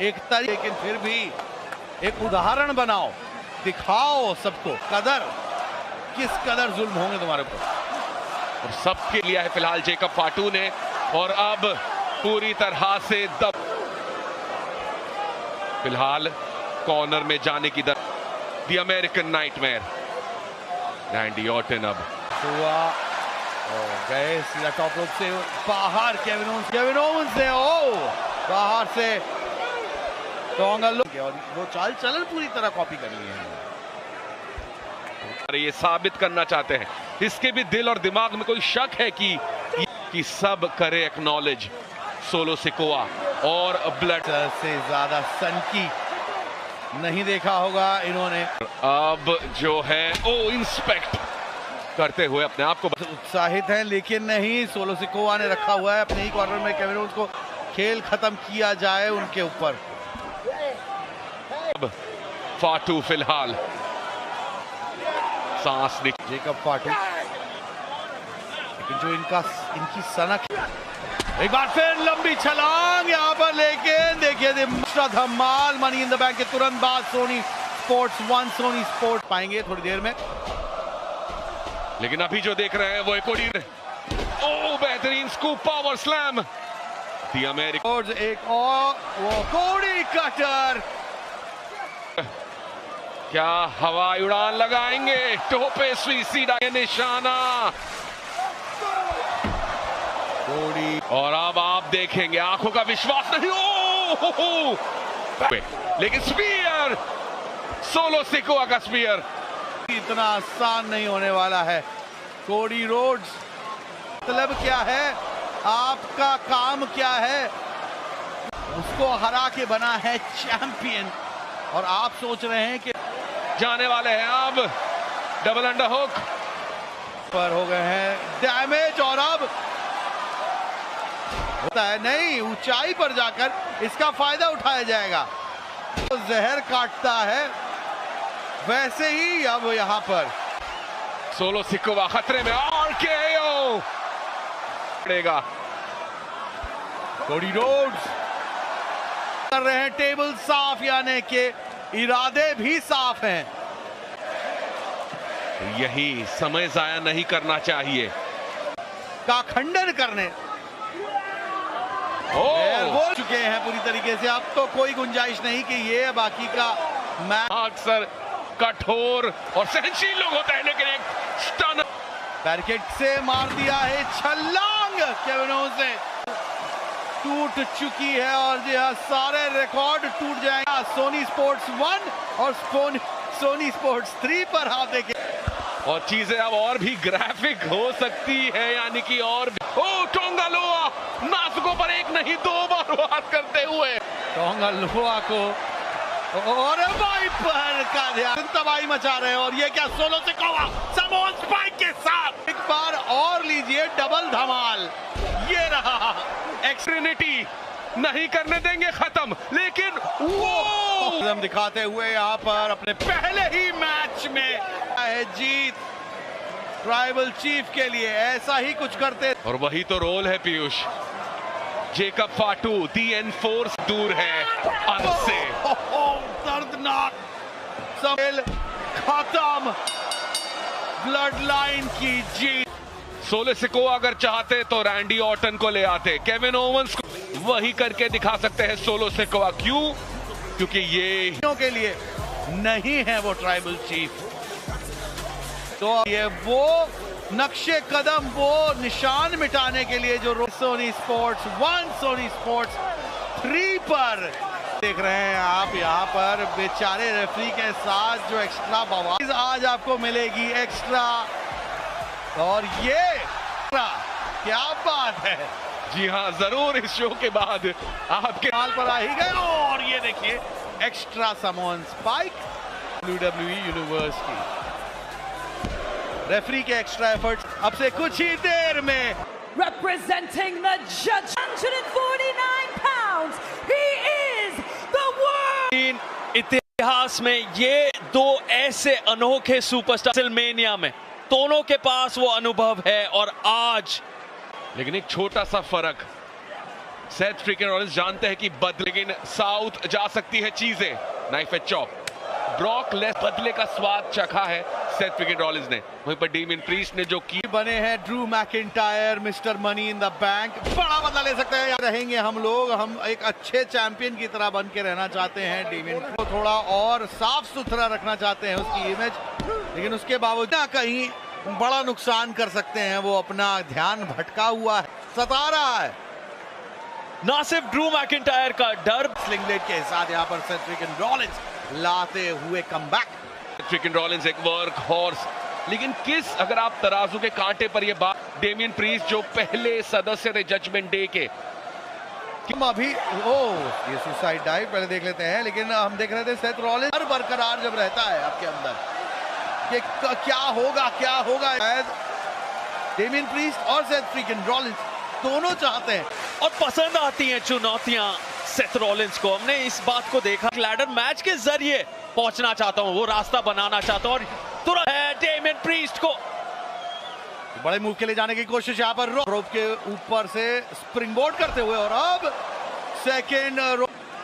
एक तरीका, लेकिन फिर भी एक उदाहरण बनाओ, दिखाओ सबको कदर, किस कदर जुल्म होंगे तुम्हारे ऊपर। और सबके लिया है फिलहाल जेकब फाटू ने, और अब पूरी तरह से दब फिलहाल कॉर्नर में जाने की दर दी अमेरिकन नाइटमेयर रैंडी ऑर्टन अब हुआ और गए सीधा टॉप रोप से बाहर। केविन ओवंस ने बाहर से टोंगा लोआ, और वो चाल चलन पूरी तरह कॉपी कर ली है। ये साबित करना चाहते हैं, इसके भी दिल और दिमाग में कोई शक है कि सब करे एक्नॉलेज सोलो सिकोआ और ब्लड से ज्यादा सनकी नहीं देखा होगा इन्होंने। अब जो है इंस्पेक्ट करते हुए अपने आप को उत्साहित हैं, लेकिन नहीं, सोलो सिकोआ ने रखा हुआ है अपने ही कॉर्नर में। केविन ओवंस को खेल खत्म किया जाए उनके ऊपर। अब फाटू फिलहाल सांस जेकब फाटू, लेकिन जो इनकी सनक, एक बार फिर लंबी छलांग यहाँ पर, लेकिन देखिए धमाल मनी इन द बैंक के तुरंत बाद सोनी स्पोर्ट्स 1 सोनी स्पोर्ट्स पाएंगे थोड़ी देर में। लेकिन अभी जो देख रहे हैं वो एक बेहतरीन स्कूप पावर स्लैम दी अमेरिकन, एक और वो कोडी कटर, क्या हवाई उड़ान लगाएंगे? टोपे सीधा निशाना कोडी, और अब आप देखेंगे आंखों का विश्वास नहीं लेकिन स्पीयर, सोलो सिकोआ का स्पीयर इतना आसान नहीं होने वाला है। कोडी रोड्स, मतलब क्या है, आपका काम क्या है, को हरा के बना है चैंपियन। और आप सोच रहे हैं कि जाने वाले हैं अब डबल अंडर हुक पर हो गए हैं डैमेज, और अब होता है नहीं, ऊंचाई पर जाकर इसका फायदा उठाया जाएगा। तो जहर काटता है, वैसे ही अब यहां पर सोलो सिकोवा खतरे में और केओ पड़ेगा। कोडी रोड्स कर रहे हैं टेबल साफ, यानी कि इरादे भी साफ हैं। यही समय जाया नहीं करना चाहिए का खंडन करने बोल चुके हैं पूरी तरीके से। अब तो कोई गुंजाइश नहीं कि ये बाकी का मैच। अक्सर कठोर और सहनशील लोग होते हैं, लेकिन एक स्टन बैरिकेड से मार दिया है छलांग, केविन ओवेंस से टूट चुकी है और जी हाँ, सारे रिकॉर्ड टूट जाएगा। सोनी स्पोर्ट्स 1 और सोनी स्पोर्ट्स 3 पर हाथ देखे और चीजें अब और भी ग्राफिक हो सकती है, यानी कि और भी। ओ टोंगा लोआ नाजुकों पर एक नहीं 2 बार वार करते हुए टोंगा लोआ को, और वाइपर का ध्यान, तबाही मचा रहे हैं। और ये क्या, सोलो सिकोवा समोन स्पाइक के साथ एक बार और लीजिए डबल धमाल। ये रहा एक्सट्रीनिटी नहीं करने देंगे खत्म, लेकिन वो हम दिखाते हुए यहाँ पर अपने पहले ही मैच में है जीत ट्राइबल चीफ के लिए। ऐसा ही कुछ करते, और वही तो रोल है पीयूष। जेकब फाटू दी एनफोर्स दूर है अंत से। दर्दनाक खेल खत्म, ब्लड लाइन की जीत। सोलो सिकोवा अगर चाहते तो रैंडी ऑर्टन को ले आते, केविन ओवेंस को वही करके दिखा सकते हैं सोलो सिकोवा। क्यों? क्योंकि ये के लिए नहीं है वो ट्राइबल चीफ। तो ये वो नक्शे कदम, वो निशान मिटाने के लिए जो सोनी स्पोर्ट्स 1 सोनी स्पोर्ट्स 3 पर देख रहे हैं आप। यहाँ पर बेचारे रेफरी के साथ जो एक्स्ट्रा बवाल आज आपको मिलेगी एक्स्ट्रा, और ये क्या बात है। जी हाँ, जरूर इस शो के बाद आपके माल पर आ ही गए। और ये देखिए एक्स्ट्रा समोन स्पाइक WWE यूनिवर्स की रेफरी के एक्स्ट्रा एफर्ट्स अब से कुछ ही देर में। Representing the judge, 149 pounds, he is the world. इतिहास में ये 2 ऐसे अनोखे सुपरस्टार रेसलमेनिया में, दोनों के पास वो अनुभव है। और आज लेकिन एक छोटा सा फर्क, सेथ फ्रीकिन रॉलिंस जानते हैं कि लेकिन साउथ जा सकती है चीजें। Knife and chop, Brock less बदले का स्वाद चखा है सेथ फ्रीकिन रॉलिंस ने। वहीं पर डेमियन प्रीस्ट ने जो की बने हैं Drew McIntyre, mister money in the bank, बड़ा बदला ले सकते हैं। रहेंगे हम लोग, हम एक अच्छे चैंपियन की तरह बन के रहना चाहते हैं। डेमियन को थोड़ा और साफ सुथरा रखना चाहते हैं उसकी इमेज, लेकिन उसके बावजूद कहीं बड़ा नुकसान कर सकते हैं। वो अपना ध्यान भटका हुआ है, सता रहा है। ना सिर्फ ड्रू मैकिंटायर का डर, स्लिंगब्लेड के साथ यहाँ पर सेथ फ्रीकिन रॉलिंस लाते हुए कमबैक। सेथ फ्रीकिन रॉलिंस एक वर्क हॉर्स, लेकिन किस, अगर आप तराजू के कांटे पर ये बात, डेमियन प्रीस्ट जो पहले सदस्य थे जजमेंट डे के, हम अभी ये सुसाइड डाइव पहले देख लेते हैं। लेकिन हम देख रहे थे सेथ रॉलिंस हर बरकरार जब रहता है आपके अंदर कि क्या होगा क्या होगा। डेमियन प्रीस्ट और सेथ फ्रीकिन रॉलिंस दोनों चाहते हैं और पसंद आती हैं चुनौतियां सेथ रॉलिंस को। हमने इस बात को देखा, लैडर मैच के जरिए पहुंचना चाहता हूं, वो रास्ता बनाना चाहता हूं। और तुरंत है डेमियन प्रीस्ट को बड़े मूव के लिए जाने की कोशिश, यहाँ पर रोप के ऊपर से स्प्रिंग बोर्ड करते हुए, और अब सेकेंड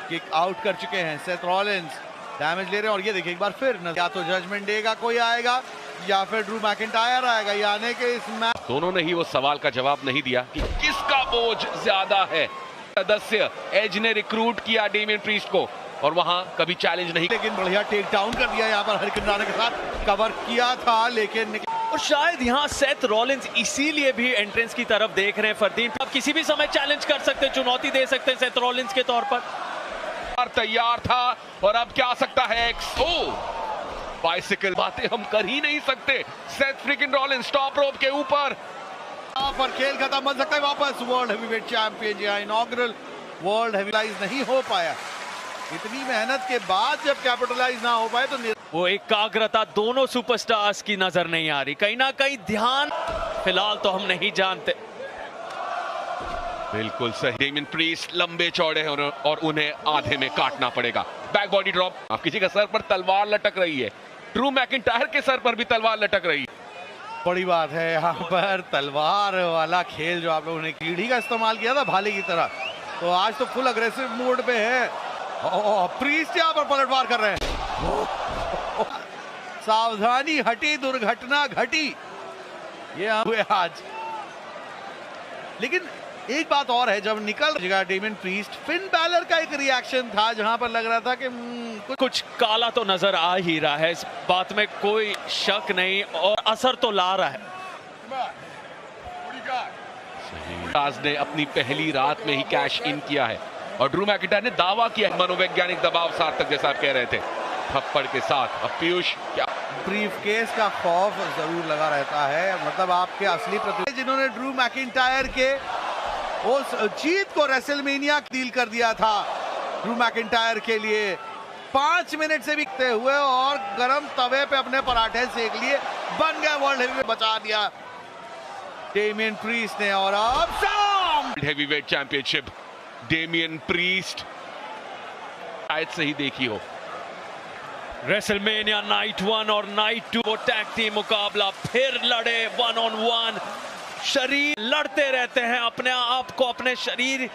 किक आउट कर चुके हैं सेथ रॉलिंस। डैमेज ले रहे हैं, और ये देखिए एक बार फिर या तो जजमेंट डे का कोई आएगा या फिर ड्रू मैकिंटायर आएगा। यानी कि इस मैच दोनों ने ही वो सवाल का जवाब नहीं दिया कि किसका बोझ ज्यादा है। सदस्य एज ने रिक्रूट किया डेमियन प्रीस्ट को, और वहां कभी चैलेंज नहीं, लेकिन बढ़िया टेक डाउन कर दिया। यहाँ पर हरिकन राणा के साथ कवर किया था, लेकिन और शायद यहाँ सेथ रॉलिंस इसीलिए भी एंट्रेंस की तरफ देख रहे हैं। फरदीन, आप किसी भी समय चैलेंज कर सकते हैं, चुनौती दे सकते हैं सेथ रॉलिंस के तौर पर। तैयार था, और अब क्या आ सकता है। बाइसिकल बातें हम कर ही नहीं सकते। सेथ फ्रीकिन रॉलिंस टॉप रोप के ऊपर, यहाँ पर खेल खत्म, बन सकता है वापस वर्ल्ड हेवीवेट चैंपियन। यहाँ इनॉग्रल वर्ल्ड हेवीलाइज नहीं हो पाया। इतनी मेहनत के बाद जब कैपिटलाइज ना हो पाए तो वो एकाग्रता दोनों सुपरस्टार्स की नजर नहीं आ रही, कहीं ना कहीं ध्यान फिलहाल तो हम नहीं जानते। बिल्कुल सही। डेमियन प्रीस्ट लंबे चौड़े हैं और उन्हें आधे में काटना पड़ेगा। Back body drop. आप किसी का सर पर तलवार लटक रही है। ड्रू मैकिंटायर के सर पर भी तलवार लटक रही है। बड़ी बात है यहाँ पर तलवार वाला खेल जो आप लोगों ने कीड़ी का इस्तेमाल किया था भाले की तरह, तो आज तो फुल अग्रेसिव मोड पे है। प्रीस्ट यहाँ पर पलटवार कर रहे हैं। सावधानी हटी, दुर्घटना घटी, ये हुए आज। लेकिन एक बात और है, जब निकल जगह डेमियन प्रीस्ट, फिन बैलर का एक रिएक्शन था जहां पर लग रहा था कि कुछ काला तो नजर आ ही रहा है, इस बात में कोई शक नहीं, और असर तो ला रहा है। राज ने अपनी पहली रात में ही कैश इन किया है और ड्रू मैकिंटायर ने दावा किया है मनोवैज्ञानिक दबाव सार्थक, जैसा आप कह रहे थे, थप्पड़ के साथ। अब पीयूष क्या ब्रीफ केस का खौफ जरूर लगा रहता है, मतलब आपके असली प्रतियोगी जिन्होंने ड्रू मैकिंटायर के उस जीत को रेसलमेनिया डील कर दिया था ड्रू मैकिंटायर के लिए, 5 मिनट से बिकते हुए और गरम तवे पे अपने पराठे सेक लिए, बन गए वर्ल्ड हेवीवेट, बचा दिया डेमियन प्रीस्ट ने। और अब शाम हेवीवेट चैंपियनशिप डेमियन प्रीस्ट शायद से ही देखी हो। रेसलमेनिया नाइट 1 और नाइट 2 वो टैग टीम मुकाबला फिर लड़े 1-on-1। शरीर लड़ते रहते हैं, अपने आप को, अपने शरीर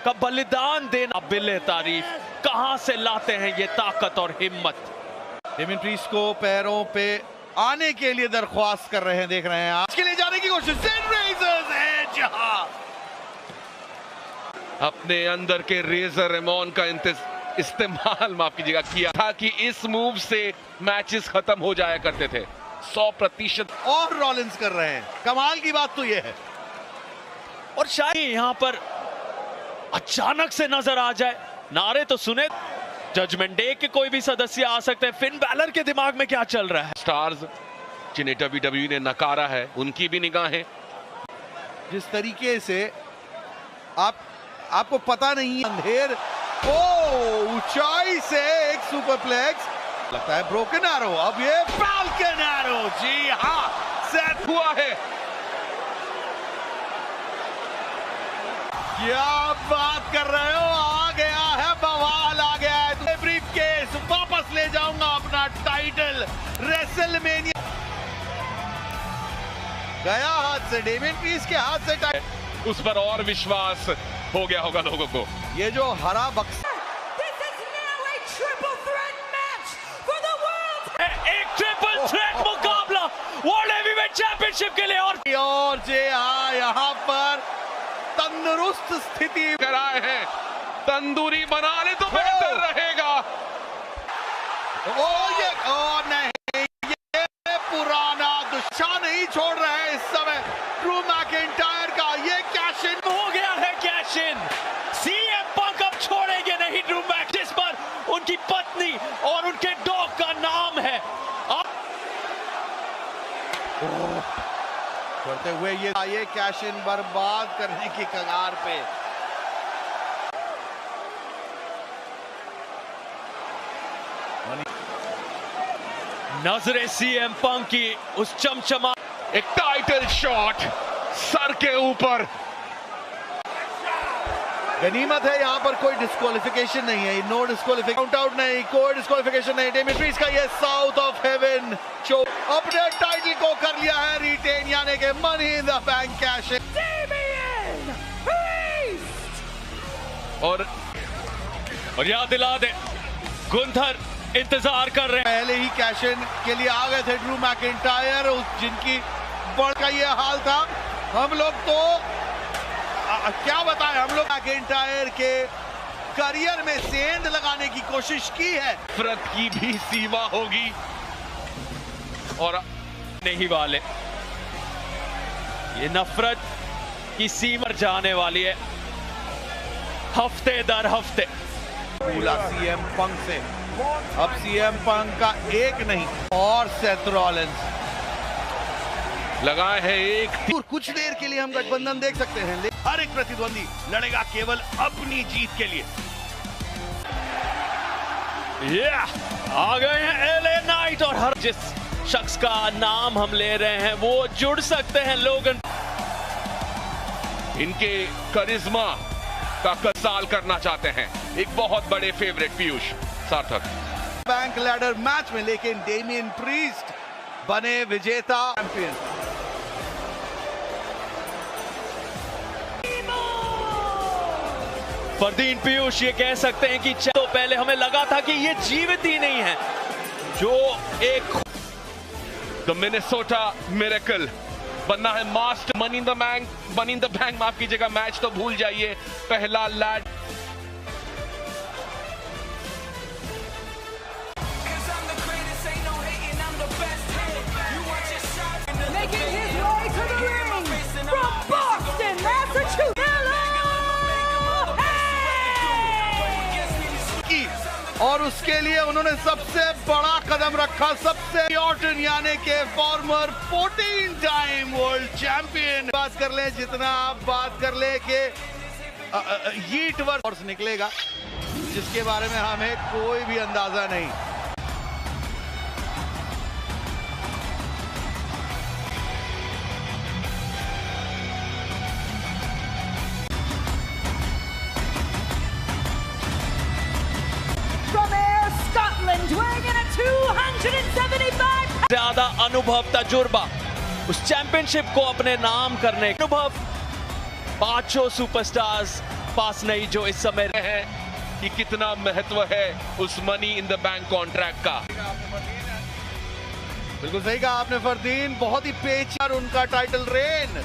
का बलिदान देना बिले तारीफ। कहां से लाते हैं ये ताकत और हिम्मत। डेमियन प्रीस्ट को पैरों पे आने के लिए दरख्वास्त कर रहे हैं, देख रहे हैं आज के लिए जाने की कोशिश। जहां अपने अंदर के रेजर रेमोन का इस्तेमाल माफ कीजिएगा किया था कि इस मूव से मैचेस खत्म हो जाया करते थे 100%। और रॉलिंस कर रहे हैं, कमाल की बात तो ये है। और शायद यहां पर अचानक से नजर आ जाए, नारे तो सुने, जजमेंट डे के कोई भी सदस्य आ सकते हैं। फिन बैलर के दिमाग में क्या चल रहा है? स्टार्स जिन्हें WWE ने नकारा है, उनकी भी निगाहें। जिस तरीके से आपको पता नहीं, अंधेर ऊंचाई से एक सुपरप्लेक्स, लगता है ब्रोकन एरो, अब ये फैल्कन एरो। जी हाँ, सेट हुआ है। क्या बात कर रहे हो, आ गया है बवाल, आ गया है। ब्रीफ केस वापस ले जाऊंगा अपना टाइटल रेसलमेनिया। गया हाथ से, डेमियन प्रीस्ट के हाथ से टाइटल। उस पर और विश्वास हो गया होगा लोगों को। ये जो हरा बक्सा, एक ट्रिपल थ्रेट मुकाबला वर्ल्ड हेवीवेट चैंपियनशिप के लिए। और जे यहाँ पर तंदुरुस्त स्थिति कराए हैं, तंदूरी बना ले तो बेहतर रहेगा। नहीं, ये पुराना दुश्मन नहीं छोड़ रहे हैं इस समय ड्रू मैकिंटायर का। ये कैश इन हो गया है, कैश इन। सीएम पंक अब छोड़ेंगे नहीं ड्रू मैक, जिस पर उनकी पत्नी और उनके डॉग का नाम है। करते हुए ये कैश इन बर्बाद करने की कगार पे। नजरे सीएम पंक की उस चमचमा, एक टाइटल शॉट सर के ऊपर। गनीमत है यहाँ पर कोई डिस्क्वालिफिकेशन नहीं है, नो डिस्क्वालिफिकेशन, काउंट आउट नहीं, कोई डिस्क्वालिफिकेशन नहीं। डेमियन प्रीस्ट का ये साउथ ऑफ हेवन शो अपने टाइटल को कर लिया है रिटेन, यानी कि money in the bank cash. और याद दिला दे, गुंथर इंतजार कर रहे हैं। पहले ही कैश इन के लिए आ गए थे ड्रू मैकिंटायर, जिनकी बड़ का ये हाल था। हम लोग तो क्या बताएं, हम लोग मैकिंटायर के करियर में सेंध लगाने की कोशिश की है। नफरत की भी सीमा होगी और नहीं वाले, ये नफरत की सीमा जाने वाली है हफ्ते दर हफ्ते। भूला सीएम पंक से, अब सीएम पंक का एक नहीं और सेथ रॉलिंस। लगाए हैं एक और कुछ देर के लिए हम गठबंधन देख सकते हैं, लेकिन हर एक प्रतिद्वंदी लड़ेगा केवल अपनी जीत के लिए। आ गए हैं एलए नाइट और हर जिस शख्स का नाम हम ले रहे हैं वो जुड़ सकते हैं लोगन। इनके करिश्मा का कसाल करना चाहते हैं एक बहुत बड़े फेवरेट पीयूष सार्थक। बैंक लैडर मैच में लेकिन डेमियन प्रीस्ट बने विजेता चैंपियन। फरदीन पीयूष ये कह सकते हैं कि तो पहले हमें लगा था कि ये जीवित ही नहीं है, जो एक द मिनेसोटा मिरेकल बनना है master. Money in the bank माफ कीजिएगा, मैच तो भूल जाइए। पहला लैड और उसके लिए उन्होंने सबसे बड़ा कदम रखा, सबसे ऑर्टन यानी के फॉर्मर 14 टाइम वर्ल्ड चैंपियन। बात कर ले जितना आप बात कर ले कि यीट वर्स निकलेगा जिसके बारे में हमें कोई भी अंदाजा नहीं। ज्यादा अनुभव तजुर्बा उस चैंपियनशिप को अपने नाम करने का अनुभव पांचों सुपरस्टार्स पास नहीं जो इस समय है कि कितना महत्व है उस money in the bank contract का। बिल्कुल सही कहा आपने फरदीन, बहुत ही पेचीदा उनका टाइटल रेन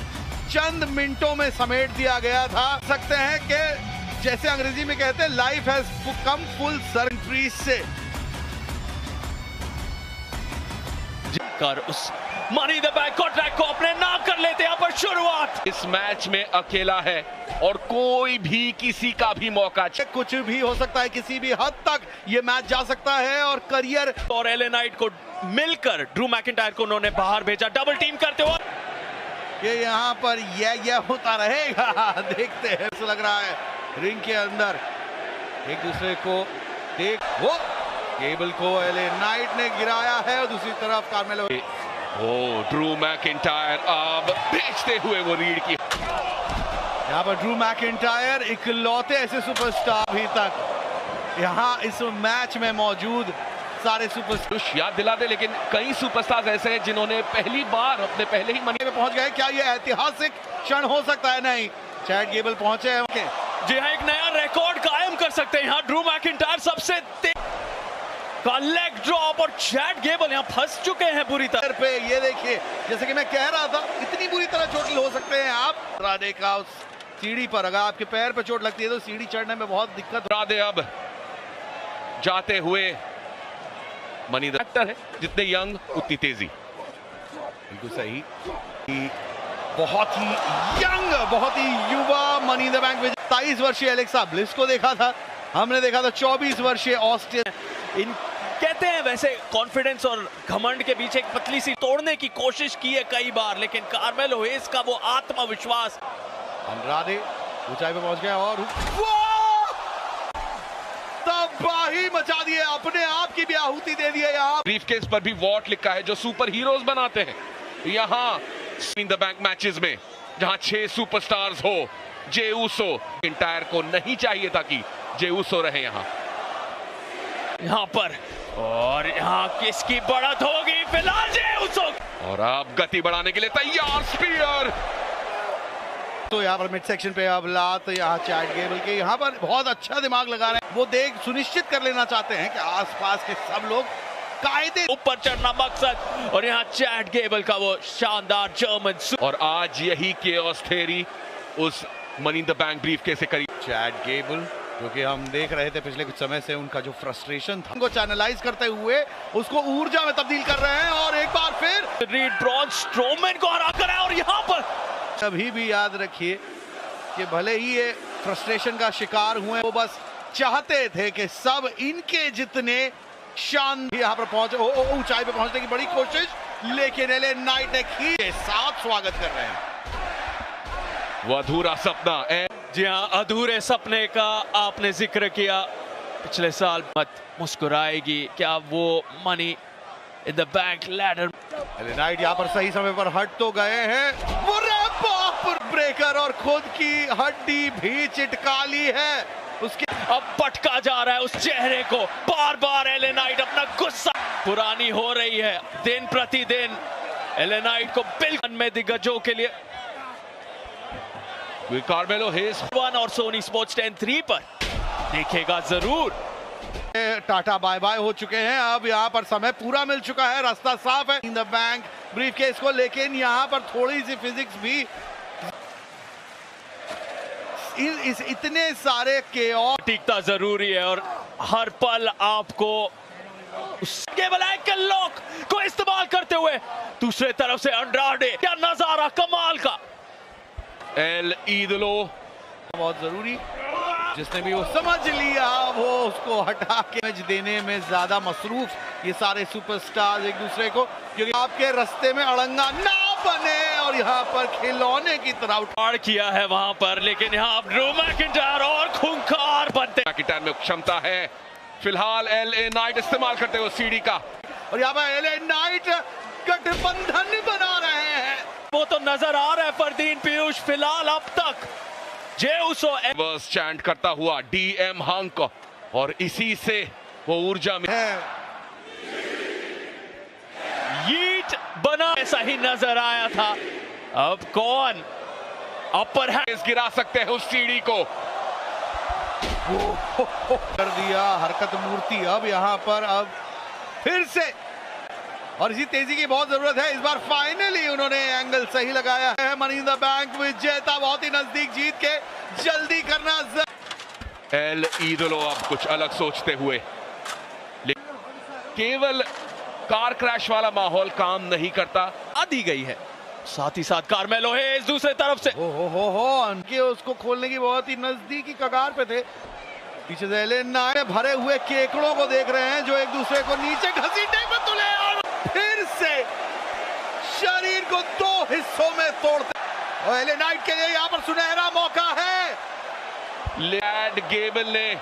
चंद मिनटों में समेट दिया गया था। सकते हैं कि जैसे अंग्रेजी में कहते हैं life has come full circle से कर उस मनी द बैंक कॉन्ट्रैक्ट को अपने नाम कर लेते हैं। यहाँ पर शुरुआत इस मैच में अकेला है और कोई भी किसी का भी मौका, कुछ भी हो सकता है, किसी भी हद तक ये मैच जा सकता है और करियर। और एलए नाइट को मिलकर ड्रू मैकिंटायर को उन्होंने बाहर भेजा डबल टीम करते हुए। ये यहाँ पर यह होता रहेगा, देखते हैं। ऐसा लग रहा है रिंग के अंदर एक दूसरे को देख वो केबल को एलए नाइट ने गिराया है और दूसरी तरफ कार्मेलो ड्रू मैकिंटायर अब भेजते हुए वो रीड की। यहाँ पर ड्रू मैकिंटायर इकलौते ऐसे सुपरस्टार अभी तक यहाँ इस मैच में मौजूद सारे सुपरस्टार याद दिला दे, लेकिन कई सुपरस्टार्स ऐसे हैं जिन्होंने पहली बार अपने पहले ही मनी में पहुंच गए। क्या ये ऐतिहासिक क्षण हो सकता है? नहीं, चैट गेबल पहुंचे हैं। जी हाँ, एक नया रिकॉर्ड कायम कर सकते हैं यहाँ ड्रू मैकिंटायर। सबसे का लेग ड्रॉप और चैट गेबल यहाँ फंस चुके हैं बुरी तरह पे। ये देखिए, जैसे कि मैं कह रहा था, इतनी बुरी तरह चोट हो सकते हैं आप। राधे का उस सीढ़ी पर अगर आपके पैर पे चोट लगती है तो सीढ़ी चढ़ने में बहुत दिक्कत। राधे अब जाते हुए मनी द एक्टर है, जितने यंग उतनी तेजी। बिल्कुल सही, बहुत ही यंग, बहुत ही युवा मनी द बैंक में 23 वर्षीय एलेक्सा ब्लिस को देखा था, हमने देखा था 24 वर्षीय ऑस्टिन। इन कहते हैं वैसे कॉन्फिडेंस और घमंड के बीच एक पतली सी तोड़ने की कोशिश की है कई बार, लेकिन कार्मेलो हेस का वो आत्मविश्वास। राधे ऊंचाई पे पहुंच गया और तबाही मचा दिए, अपने आप की भी आहुति दे दी है। यहाँ ब्रीफकेस पर भी वॉट लिखा है जो सुपर हीरोज बनाते हैं। यहाँ इन द बैंक मैचेस में जहां 6 सुपरस्टार्स हो, जे ऊसो इंटायर को नहीं चाहिए था कि जे ऊसो रहे यहाँ पर, और यहाँ किसकी बढ़त होगी? फिलहाल जे ऊसो, और अब गति बढ़ाने के लिए तैयार स्पीयर। तो यहाँ पर मिड सेक्शन पे अब लात, यहाँ चैट गेबल के यहाँ पर बहुत अच्छा दिमाग लगा रहे हैं। वो देख सुनिश्चित कर लेना चाहते हैं कि आसपास के सब लोग कायदे ऊपर चढ़ना मकसद, और यहाँ चैट गेबल का वो शानदार जर्मन। और आज यही केओस थ्योरी उस money in the bank briefcase से करीब। चैट गेबल जो कि हम देख रहे थे पिछले कुछ समय से, उनका जो फ्रस्ट्रेशन था उनको चैनलाइज करते हुए उसको ऊर्जा में तब्दील कर रहे हैं। और एक बार फिर रीड ब्रॉन स्ट्रोमैन को हरा कर है। और यहाँ पर कभी भी याद रखिए कि भले ही ये फ्रस्ट्रेशन का शिकार हुए, वो बस चाहते थे कि सब इनके जितने शान यहाँ पर पहुंचे। ऊंचाई पे पहुंचने की बड़ी कोशिश, लेकिन एले नाइट ने के साथ स्वागत कर रहे हैं। वो अधूरा सपना जी हाँ, अधूरे सपने का आपने जिक्र किया। पिछले साल मत मुस्कुराएगी, क्या वो money in the bank ladder. LA Knight यहाँ पर सही समय पर हट तो गए हैं, वो ब्रेकर और खुद की हड्डी भी चिटका ली है उसके। अब पटका जा रहा है उस चेहरे को, बार बार एले नाइट अपना गुस्सा पुरानी हो रही है दिन प्रतिदिन। एले नाइट को बिल्कुल में दिग्गजों के लिए कार्मेलो हेस 1 और सोनी स्पोर्ट्स 10-3 पर देखेगा जरूर। टाटा बाय बाय हो चुके हैं, अब यहाँ पर समय पूरा मिल चुका है, रास्ता साफ है इन द बैंक ब्रीफकेस को। लेकिन यहाँ पर थोड़ी सी फिजिक्स भी इस इतने सारे केओस टीकता जरूरी है और हर पल आपको केवल एंकल लॉक को इस्तेमाल करते हुए दूसरे तरफ से अंड्राडे, क्या नजारा कमाल का। एल ईदलो बहुत जरूरी, जिसने भी वो समझ लिया वो उसको हटा के मैच देने में ज्यादा मसरूफ ये सारे सुपरस्टार्स एक दूसरे को, क्योंकि आपके रास्ते में अड़ंगा ना बने और यहाँ पर खिलौने की तरह उठाड़ किया है वहां पर। लेकिन यहाँ ड्रू मैकिंटायर और खूंखार बनते। मैकिंटायर में क्षमता है फिलहाल एलए नाइट इस्तेमाल करते हुए सीडी का, और यहाँ पर एलए नाइट गठबंधन बना रहे हैं। वो तो नजर आ रहा है फरदीन पीयूष फिलहाल अब तक जेउसो बस चैंट करता हुआ डीएम हंक, और इसी से वो ऊर्जा में यीट बना ऐसा ही नजर आया था। अब कौन अपर हैंड गिरा सकते हैं उस सीढ़ी को, कर दिया हरकत मूर्ति। अब यहाँ पर अब फिर से, और इसी तेजी की बहुत जरूरत है इस बार। फाइनली उन्होंने एंगल सही लगाया है। मनी इन द बैंक विजेता बहुत ही नजदीक जीत के, जल्दी करना। एल ईदलो अब कुछ अलग सोचते हुए, केवल कार क्रैश वाला माहौल काम नहीं करता। आधी गई है, साथ ही साथ कार्मेलो है इस दूसरे तरफ से। हो उनके उसको खोलने की बहुत ही नजदीकी कगार पे थे। पीछे से एले नाइट भरे हुए केकड़ों को देख रहे हैं जो एक दूसरे को नीचे घसीटने में तुले, और फिर से शरीर को दो हिस्सों में तोड़ते। और एले नाइट के लिए यहाँ पर सुनहरा मौका है। लैड गेबल ने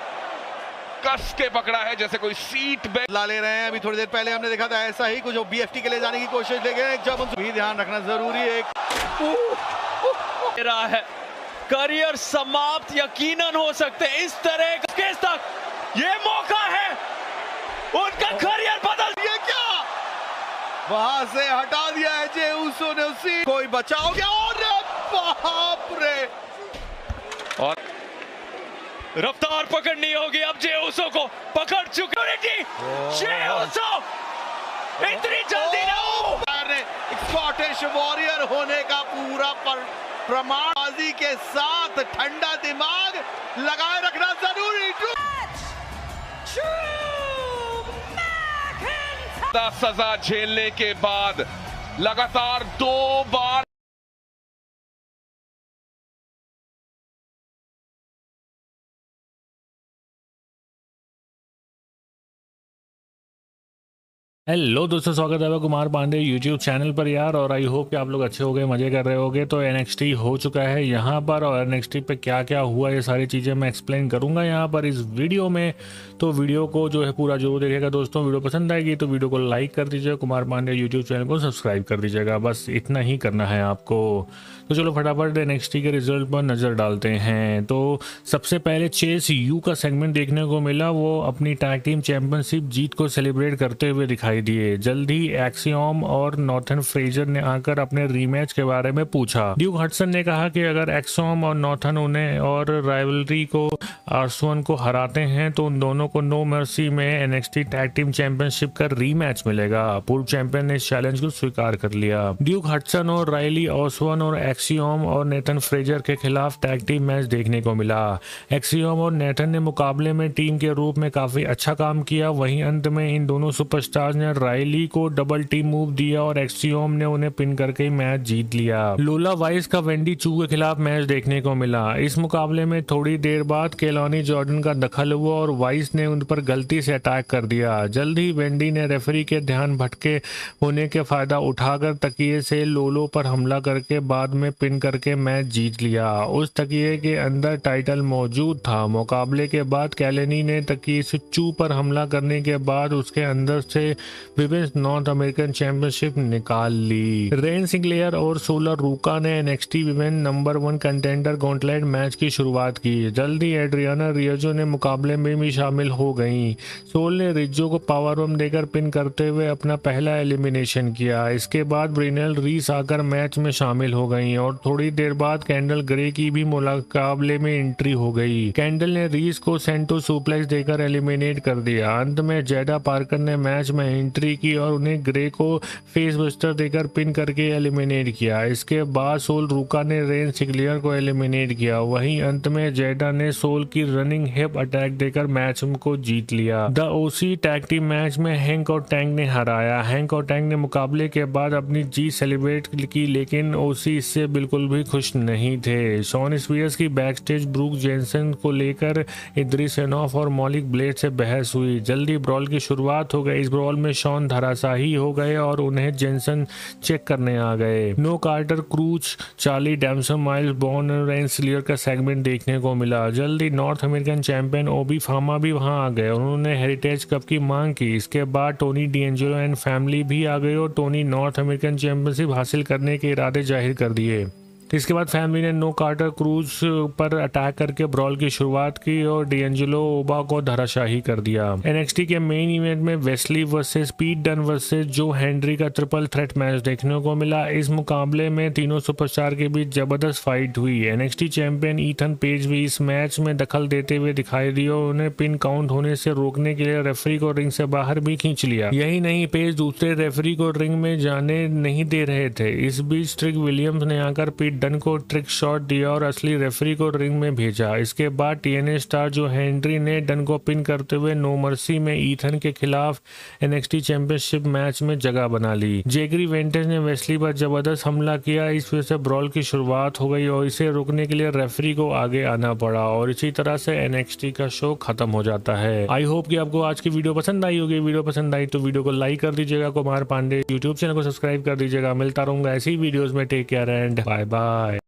कस के पकड़ा है जैसे कोई सीट बेल्ट ला ले रहे हैं। अभी थोड़ी देर पहले हमने देखा था ऐसा ही कुछ, बीएफटी के लिए जाने की कोशिश लेकिन जब भी ध्यान रखना जरूरी है। है करियर समाप्त यकीनन हो सकते हैं इस तरह केस तक। ये मौका है उनका करियर बदल। ये क्या वहां से हटा दिया है जेउसो ने, उसी कोई बचाओ गया। और बाप रे, और रफ्तार पकड़नी होगी अब। जेउसो को पकड़ चुके जेउसो इतनी जल्दी ना। स्कॉटिश वॉरियर होने का पूरा प्रमाणबाजी के साथ ठंडा दिमाग लगाए रखना जरूरी। सजा झेलने के बाद लगातार 2 बार हेलो दोस्तों, स्वागत है कुमार पांडे यूट्यूब चैनल पर यार। और आई होप कि आप लोग अच्छे हो गए, मज़े कर रहे होगे। तो NXT हो चुका है यहाँ पर, और NXT पे क्या क्या हुआ ये सारी चीज़ें मैं एक्सप्लेन करूँगा यहाँ पर इस वीडियो में। तो वीडियो को जो है पूरा जरूर देखिएगा दोस्तों। वीडियो पसंद आएगी तो वीडियो को लाइक कर दीजिएगा, कुमार पांडे यूट्यूब चैनल को सब्सक्राइब कर दीजिएगा। बस इतना ही करना है आपको। तो चलो फटाफट NXT के रिजल्ट पर नज़र डालते हैं। तो सबसे पहले चेस यू का सेगमेंट देखने को मिला। वो अपनी टैग टीम चैंपियनशिप जीत को सेलिब्रेट करते हुए दिखाई दिए। जल्द ही एक्सियम और नॉर्थन फ्रेजर ने आकर अपने रीमैच के बारे में पूछा। ड्यूक हडसन ने कहा कि अगर एक्सियम और नॉर्थन उन्हें और राइवलरी को आर्सवन को हराते हैं तो उन दोनों को नो मर्सी में NXT टैग टीम चैंपियनशिप का रीमैच मिलेगा। पूर्व चैंपियन ने इस चैलेंज को स्वीकार कर लिया। ड्यूक हडसन और राइली ऑसवन और एक्सियम और नेथन फ्रेजर के खिलाफ टैग टीम मैच देखने को मिला। एक्सियम और नेथन ने मुकाबले में टीम के रूप में काफी अच्छा काम किया। वहीं अंत में इन दोनों सुपरस्टार्स ने ने रायली को डबल टीम मूव दिया और एक्सट्रीम ने उन्हें पिन करके मैच जीत लिया। लोला वाइस का वेंडी चू के खिलाफ मैच देखने को मिला। इस मुकाबले में थोड़ी देर बाद केलोनी जॉर्डन का दखल हुआ और वाइस ने उन पर गलती से अटैक कर दिया। जल्द ही वेंडी ने रेफरी के ध्यान भटके होने के फायदा उठाकर तकिए से लोलो पर हमला करके बाद में पिन करके मैच जीत लिया। उस तकिए के अंदर टाइटल मौजूद था। मुकाबले के बाद केलोनी ने तकिए से चू पर हमला करने के बाद उसके अंदर से विमेंस नॉर्थ अमेरिकन चैंपियनशिप निकाल ली। रेन सिंक्लेयर और सोलर रूका ने NXT women number 1 contender gauntlet match की शुरुआत की। जल्दी एड्रियाना रियोजो ने मुकाबले में भी शामिल हो गईं। सोल ने रिज्जो को पावर बम देकर पिन करते हुए अपना पहला एलिमिनेशन किया। इसके बाद ब्रिनेल रीस आकर मैच में शामिल हो गईं और थोड़ी देर बाद कैंडल ग्रे की भी मुकाबले में एंट्री हो गई। कैंडल ने रीस को सेंटो सुप्लेक्स देकर एलिमिनेट कर दिया। अंत में जेडा पार्कर ने मैच में एंट्री की और उन्हें ग्रे को फेस बस्टर देकर पिन करके एलिमिनेट किया। इसके बाद सोल रूका ने रेन सिंक्लेयर को एलिमिनेट किया। वहीं अंत में जेडा ने सोल की रनिंग हिप अटैक देकर मैच को जीत लिया। The OC tag team match में हैंक और टैंक ने हराया। हैंक और टैंक ने मुकाबले के बाद अपनी जीत सेलिब्रेट की, लेकिन ओसी इससे बिल्कुल भी खुश नहीं थे। शॉन स्पीयर्स की बैकस्टेज ब्रूक जेनसन को लेकर इद्रिस एनोफ और मॉलिक ब्लेड से बहस हुई। जल्दी ब्रॉल की शुरुआत हो गई। इस ब्रॉल में शॉन धराशाही हो गए और उन्हें जेनसन चेक करने आ गए। नो Carter Cruz, Charlie Dempsey, Myles Borne और रेन सिंक्लेयर का सेगमेंट देखने को मिला। जल्दी North American champion Oba Femi भी वहां आ गए। उन्होंने हेरिटेज कप की मांग की। इसके बाद टोनी डिएंजेलो एंड फैमिली भी आ गए और टोनी नॉर्थ अमेरिकन चैंपियनशिप हासिल करने के इरादे जाहिर कर दिए। इसके बाद फैमिली ने नो कार्टर क्रूज पर अटैक करके ब्रॉल की शुरुआत की और डिएंजेलो ओबा को धराशाही कर दिया। एनएक्सटी के मेन इवेंट में वेस्ली वर्सेस पीट डन वर्सेस जो हेनरी का ट्रिपल थ्रेट मैच देखने को मिला। इस मुकाबले में तीनों सुपरस्टार के बीच जबरदस्त फाइट हुई। एनएक्सटी चैंपियन ईथन पेज भी इस मैच में दखल देते हुए दिखाई दिए और उन्हें पिन काउंट होने से रोकने के लिए रेफरी को रिंग से बाहर भी खींच लिया। यही नहीं, पेज दूसरे रेफरी को रिंग में जाने नहीं दे रहे थे। इस बीच ट्रिक विलियम्स ने आकर पीट डन को ट्रिक शॉट दिया और असली रेफरी को रिंग में भेजा। इसके बाद टीएनए स्टार जो हेनरी ने डन को पिन करते हुए नो मर्सी में ईथन के खिलाफ एनएक्सटी चैंपियनशिप मैच में जगह बना ली। जेगरी वेंटेज ने वेस्ली पर जबरदस्त हमला किया। इस वजह से ब्रॉल की शुरुआत हो गई और इसे रोकने के लिए रेफरी को आगे आना पड़ा और इसी तरह से एनएक्सटी का शो खत्म हो जाता है। आई होप कि आपको आज की वीडियो पसंद आई होगी। वीडियो पसंद आई तो वीडियो को लाइक कर दीजिएगा। कुमार पांडे यूट्यूब चैनल को सब्सक्राइब कर दीजिएगा। मिलता रहूंगा ऐसी वीडियोस में। Take care and bye bye.